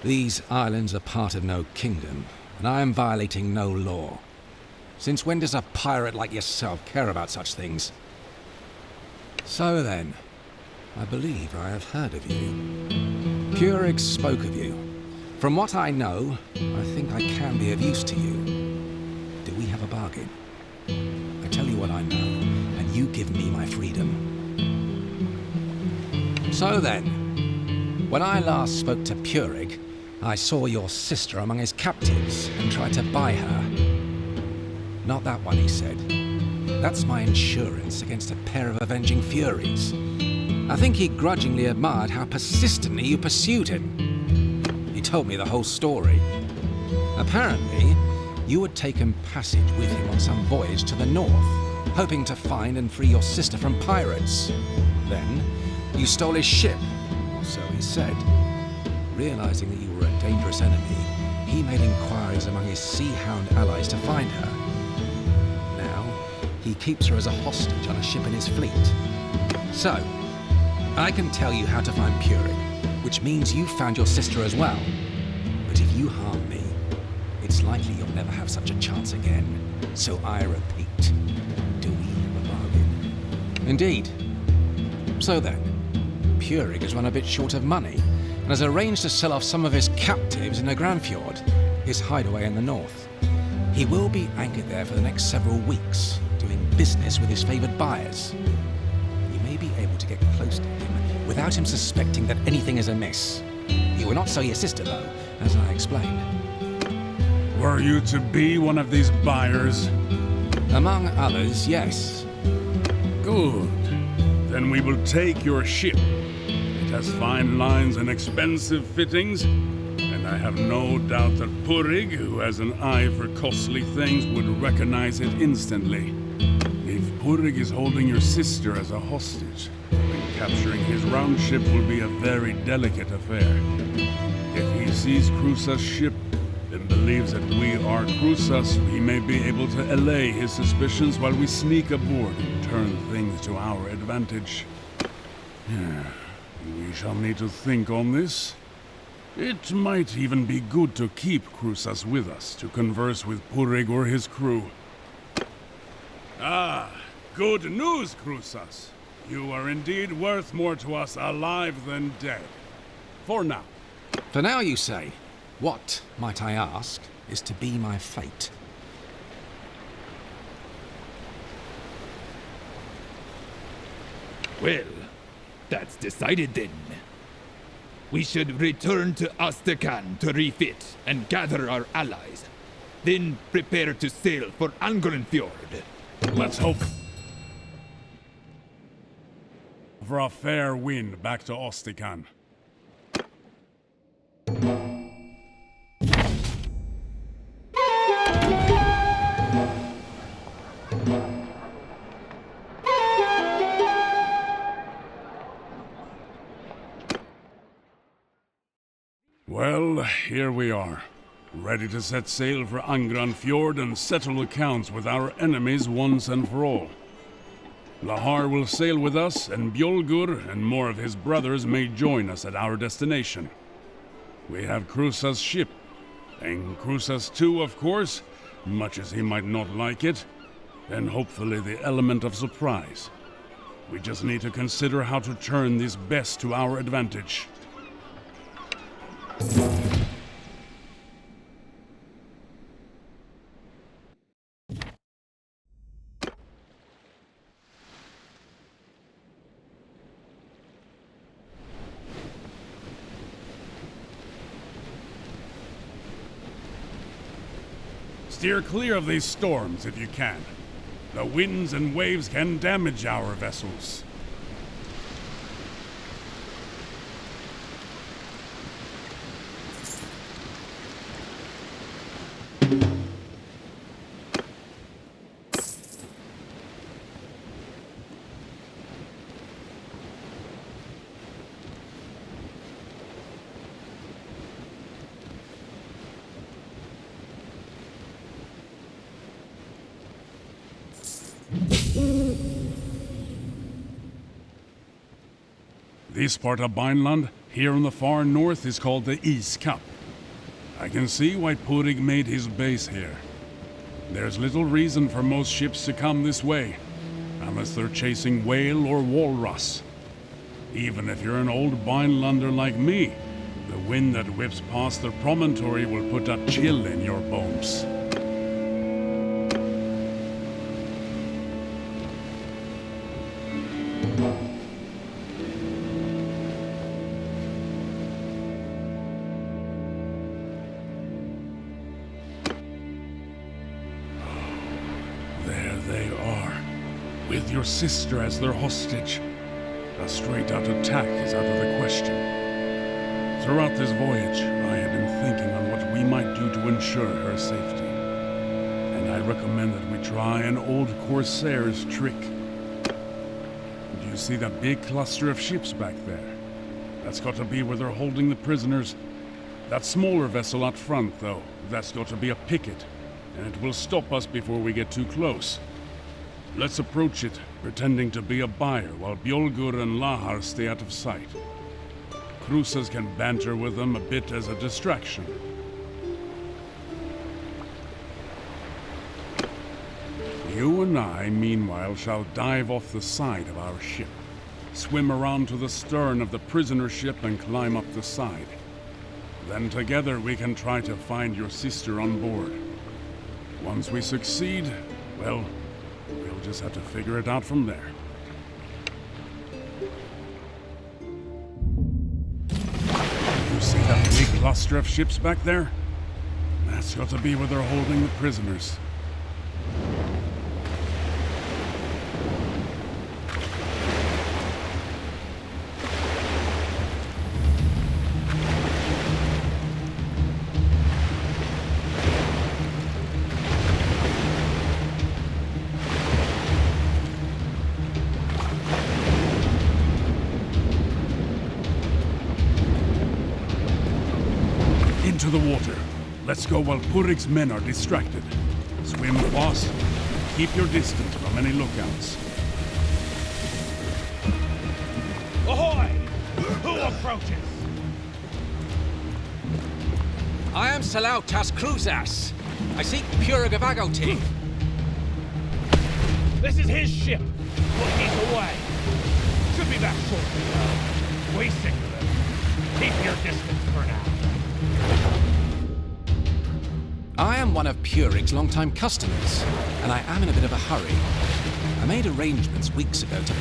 Speaker 7: these islands are part of no kingdom, and I am violating no law. Since when does a pirate like yourself care about such things? So then, I believe I have heard of you. Purig spoke of you. From what I know, I think I can be of use to you. Do we have a bargain? I tell you what I know, and you give me my freedom. So then, when I last spoke to Purig, I saw your sister among his captives and tried to buy her. Not that one, he said. That's my insurance against a pair of avenging furies. I think he grudgingly admired how persistently you pursued him. He told me the whole story. Apparently, you had taken passage with him on some voyage to the north, hoping to find and free your sister from pirates. Then, you stole his ship, or so he said. Realizing that you were a dangerous enemy, he made inquiries among his Sea Hound allies to find her. Now, he keeps her as a hostage on a ship in his fleet. So, I can tell you how to find Purig, which means you found your sister as well. But if you harm me, it's likely you'll never have such a chance again. So I repeat, do we have a bargain? Indeed. So then, Purig has run a bit short of money, and has arranged to sell off some of his captives in the Granfjord, his hideaway in the north. He will be anchored there for the next several weeks, doing business with his favored buyers. You may be able to get close to him without him suspecting that anything is amiss. He will not sell your sister, though, as I explained.
Speaker 1: Were you to be one of these buyers?
Speaker 7: Among others, yes.
Speaker 1: Good. Then we will take your ship. It has fine lines and expensive fittings, and I have no doubt that Purig, who has an eye for costly things, would recognize it instantly. If Purig is holding your sister as a hostage, then capturing his round ship will be a very delicate affair. If he sees Crusas' ship and believes that we are Crusas, he may be able to allay his suspicions while we sneak aboard and turn things to our advantage. We shall need to think on this. It might even be good to keep Crusas with us to converse with Purig or his crew. Ah, good news, Crusas. You are indeed worth more to us alive than dead. For now.
Speaker 7: For now, you say. What, might I ask, is to be my fate?
Speaker 6: Well, that's decided then. We should return to Ostrakan to refit and gather our allies. Then prepare to sail for Angrenfjord.
Speaker 1: Let's hope for a fair wind back to Ostrakan. Well, here we are, ready to set sail for Angrenfjord and settle accounts with our enemies once and for all. Lahar will sail with us, and Bjolgur and more of his brothers may join us at our destination. We have Crusas' ship, and Crusas II, of course, much as he might not like it, and hopefully the element of surprise. We just need to consider how to turn this best to our advantage. Steer clear of these storms if you can. The winds and waves can damage our vessels. This part of Vineland, here in the far north, is called the East Cap. I can see why Purig made his base here. There's little reason for most ships to come this way, unless they're chasing whale or walrus. Even if you're an old Vinelander like me, the wind that whips past the promontory will put a chill in your bones. With your sister as their hostage. A straight-out attack is out of the question. Throughout this voyage, I have been thinking on what we might do to ensure her safety. And I recommend that we try an old corsair's trick. Do you see that big cluster of ships back there? That's got to be where they're holding the prisoners. That smaller vessel out front, though, that's got to be a picket. And it will stop us before we get too close. Let's approach it, pretending to be a buyer, while Bjolgur and Lahar stay out of sight. Cruces can banter with them a bit as a distraction. You and I, meanwhile, shall dive off the side of our ship, swim around to the stern of the prisoner ship and climb up the side. Then together we can try to find your sister on board. Once we succeed, well, we'll just have to figure it out from there. You see that big cluster of ships back there? That's got to be where they're holding the prisoners. Into the water. Let's go while Purig's men are distracted. Swim fast. Keep your distance from any lookouts.
Speaker 6: Ahoy! Who approaches?
Speaker 7: I am Selautas Cruzas. I seek Purig of Agoting.
Speaker 6: This is his ship. Look, he's away. Should be back shortly, though. We sick of him. Keep your distance for now.
Speaker 7: I am one of Purig's longtime customers, and I am in a bit of a hurry. I made arrangements weeks ago to...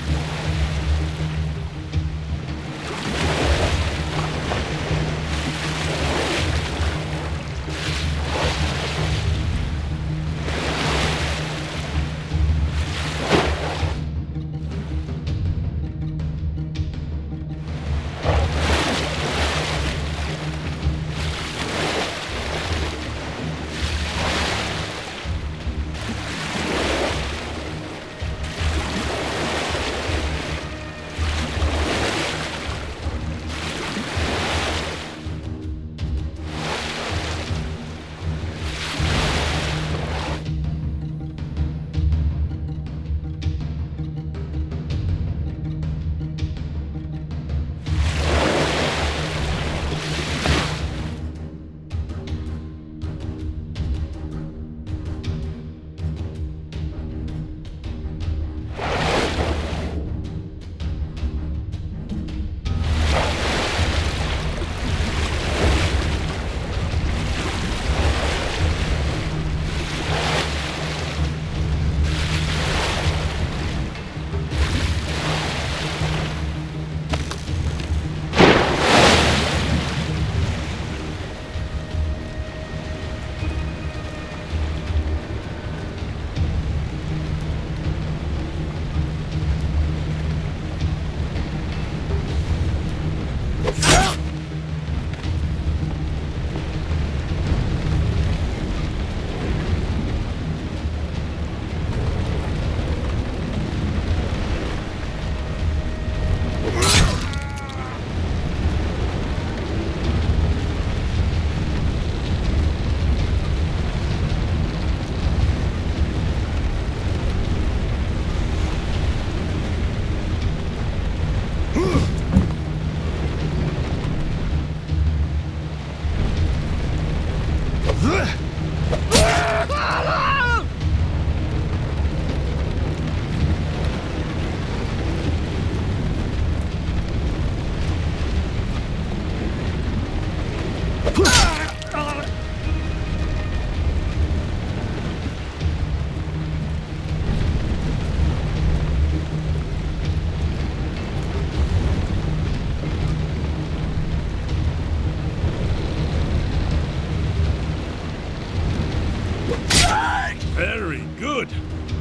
Speaker 1: Very good.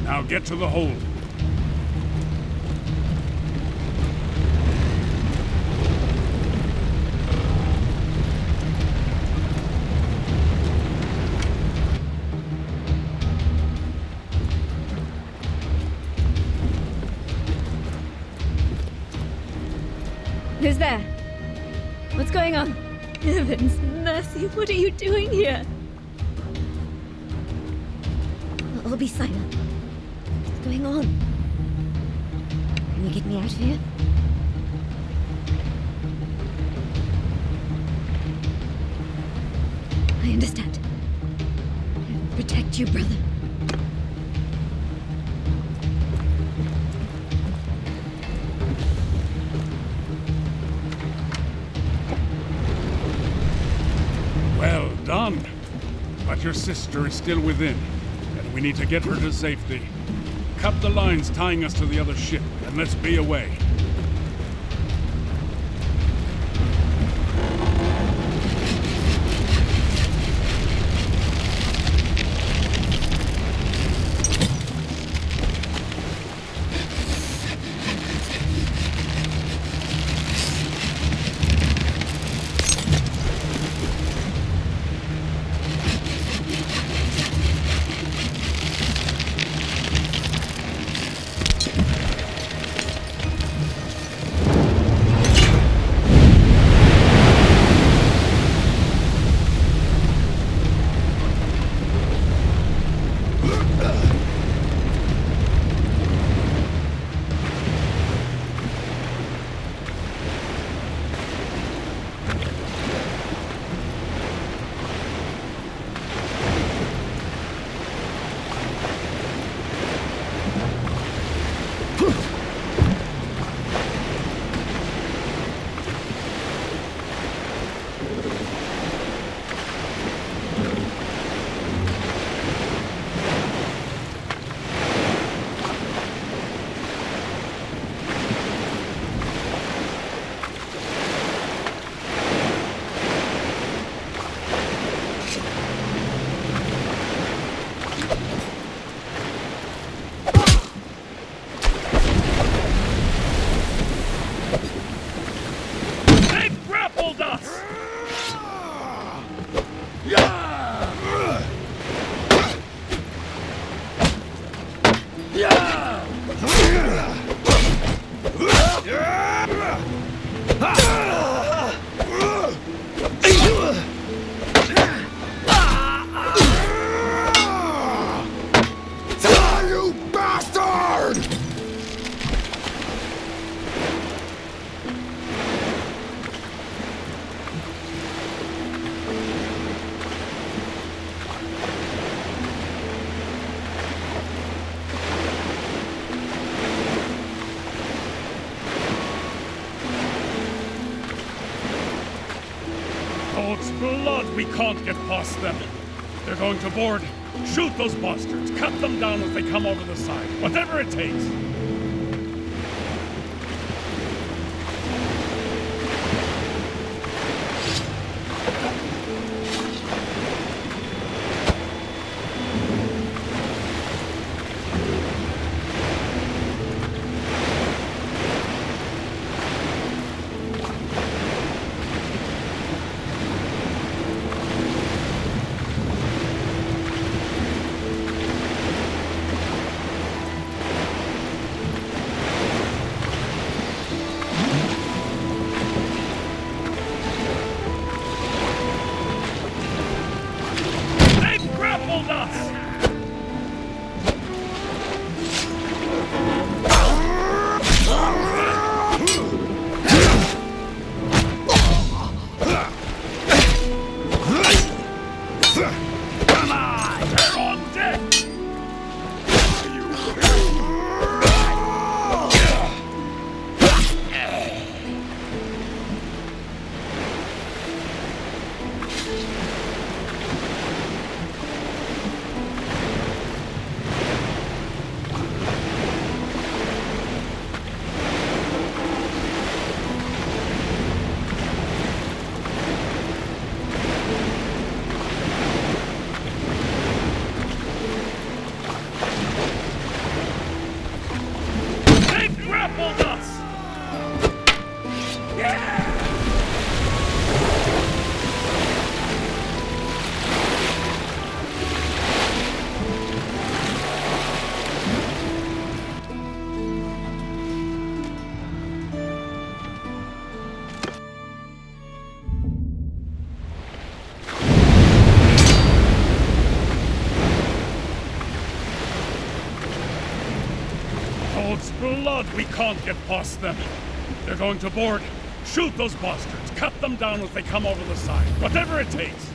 Speaker 1: Now get to the hold.
Speaker 8: Who's there? What's going on? Heavens, mercy, what are you doing here? I'll be silent. What's going on? Can you get me out of here? I understand. I'll protect you, brother.
Speaker 1: Well done. But your sister is still within. We need to get her to safety. Cut the lines tying us to the other ship, and let's be away. God's blood, we can't get past them. They're going to board. Shoot those bastards. Cut them down as they come over the side. Whatever it takes. blood, we can't get past them. They're going to board. Shoot those bastards. Cut them down if they come over the side. Whatever it takes.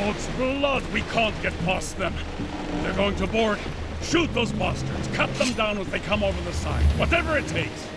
Speaker 1: God's blood, we can't get past them. They're going to board. Shoot those bastards. Cut them down if they come over the side. Whatever it takes.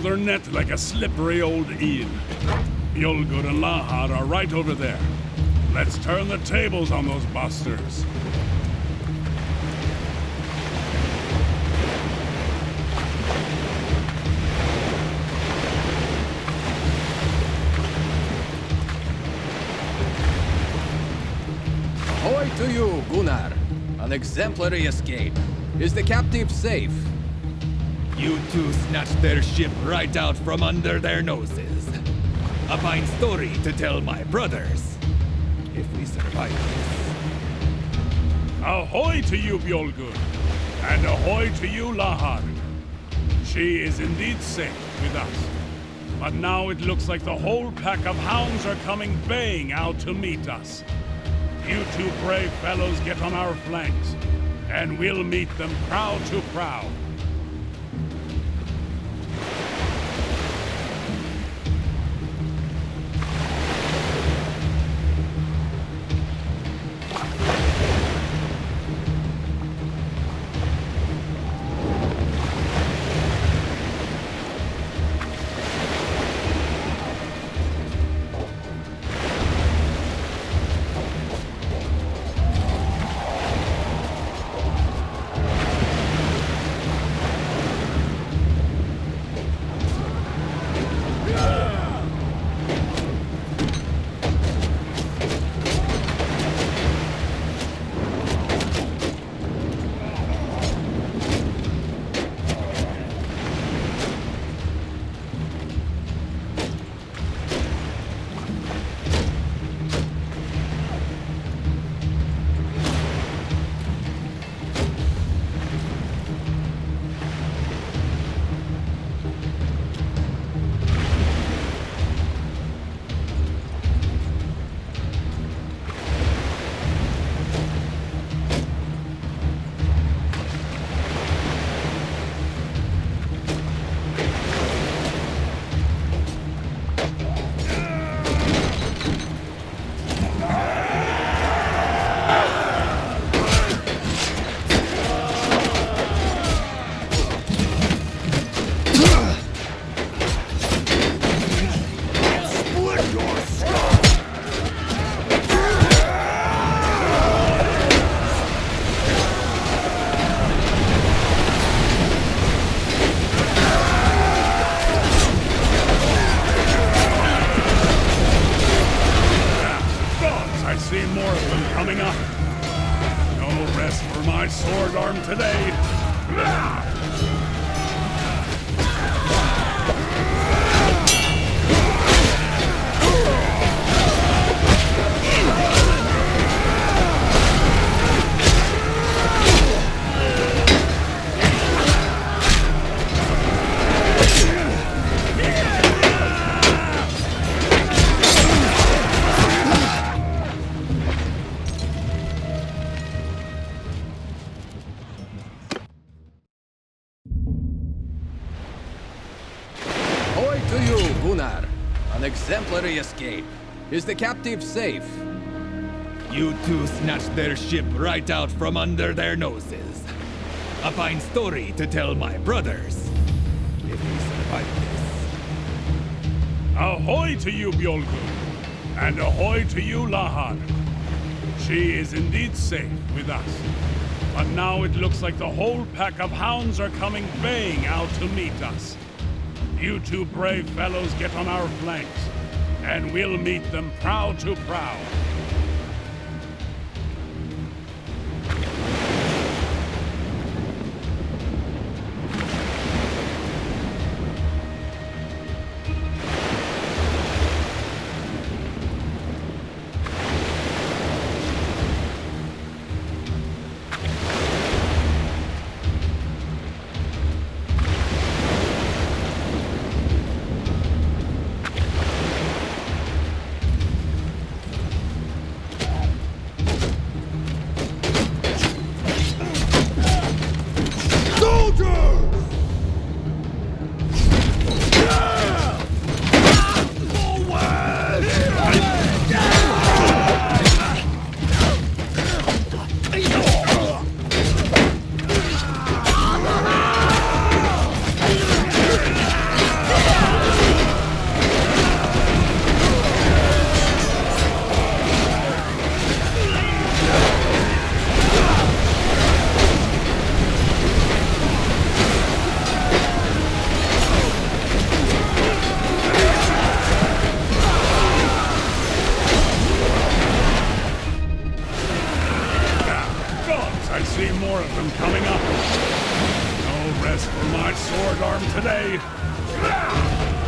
Speaker 1: their net like a slippery old eel. Bjolgur and Lahar are right over there. Let's turn the tables on those bastards.
Speaker 3: Ahoy to you, Gunnar! An exemplary escape. Is the captive safe?
Speaker 6: You two snatched their ship right out from under their noses. A fine story to tell my brothers. If we survive this.
Speaker 1: Ahoy to you, Bjolgur! And ahoy to you, Lahar! She is indeed safe with us. But now it looks like the whole pack of hounds are coming baying out to meet us. You two brave fellows get on our flanks, and we'll meet them prow to prow. See more of them coming up. No rest for my sword arm today.
Speaker 3: Ahoy to you, Gunnar! An exemplary escape. Is the captive safe?
Speaker 6: You two snatched their ship right out from under their noses. A fine story to tell my brothers. If we survive this.
Speaker 1: Ahoy to you, Bjolgur! And ahoy to you, Lahar! She is indeed safe with us. But now it looks like the whole pack of hounds are coming baying out to meet us. You two brave fellows get on our flanks, and we'll meet them prow to prow. Plenty more of them coming up. No rest for my sword arm today.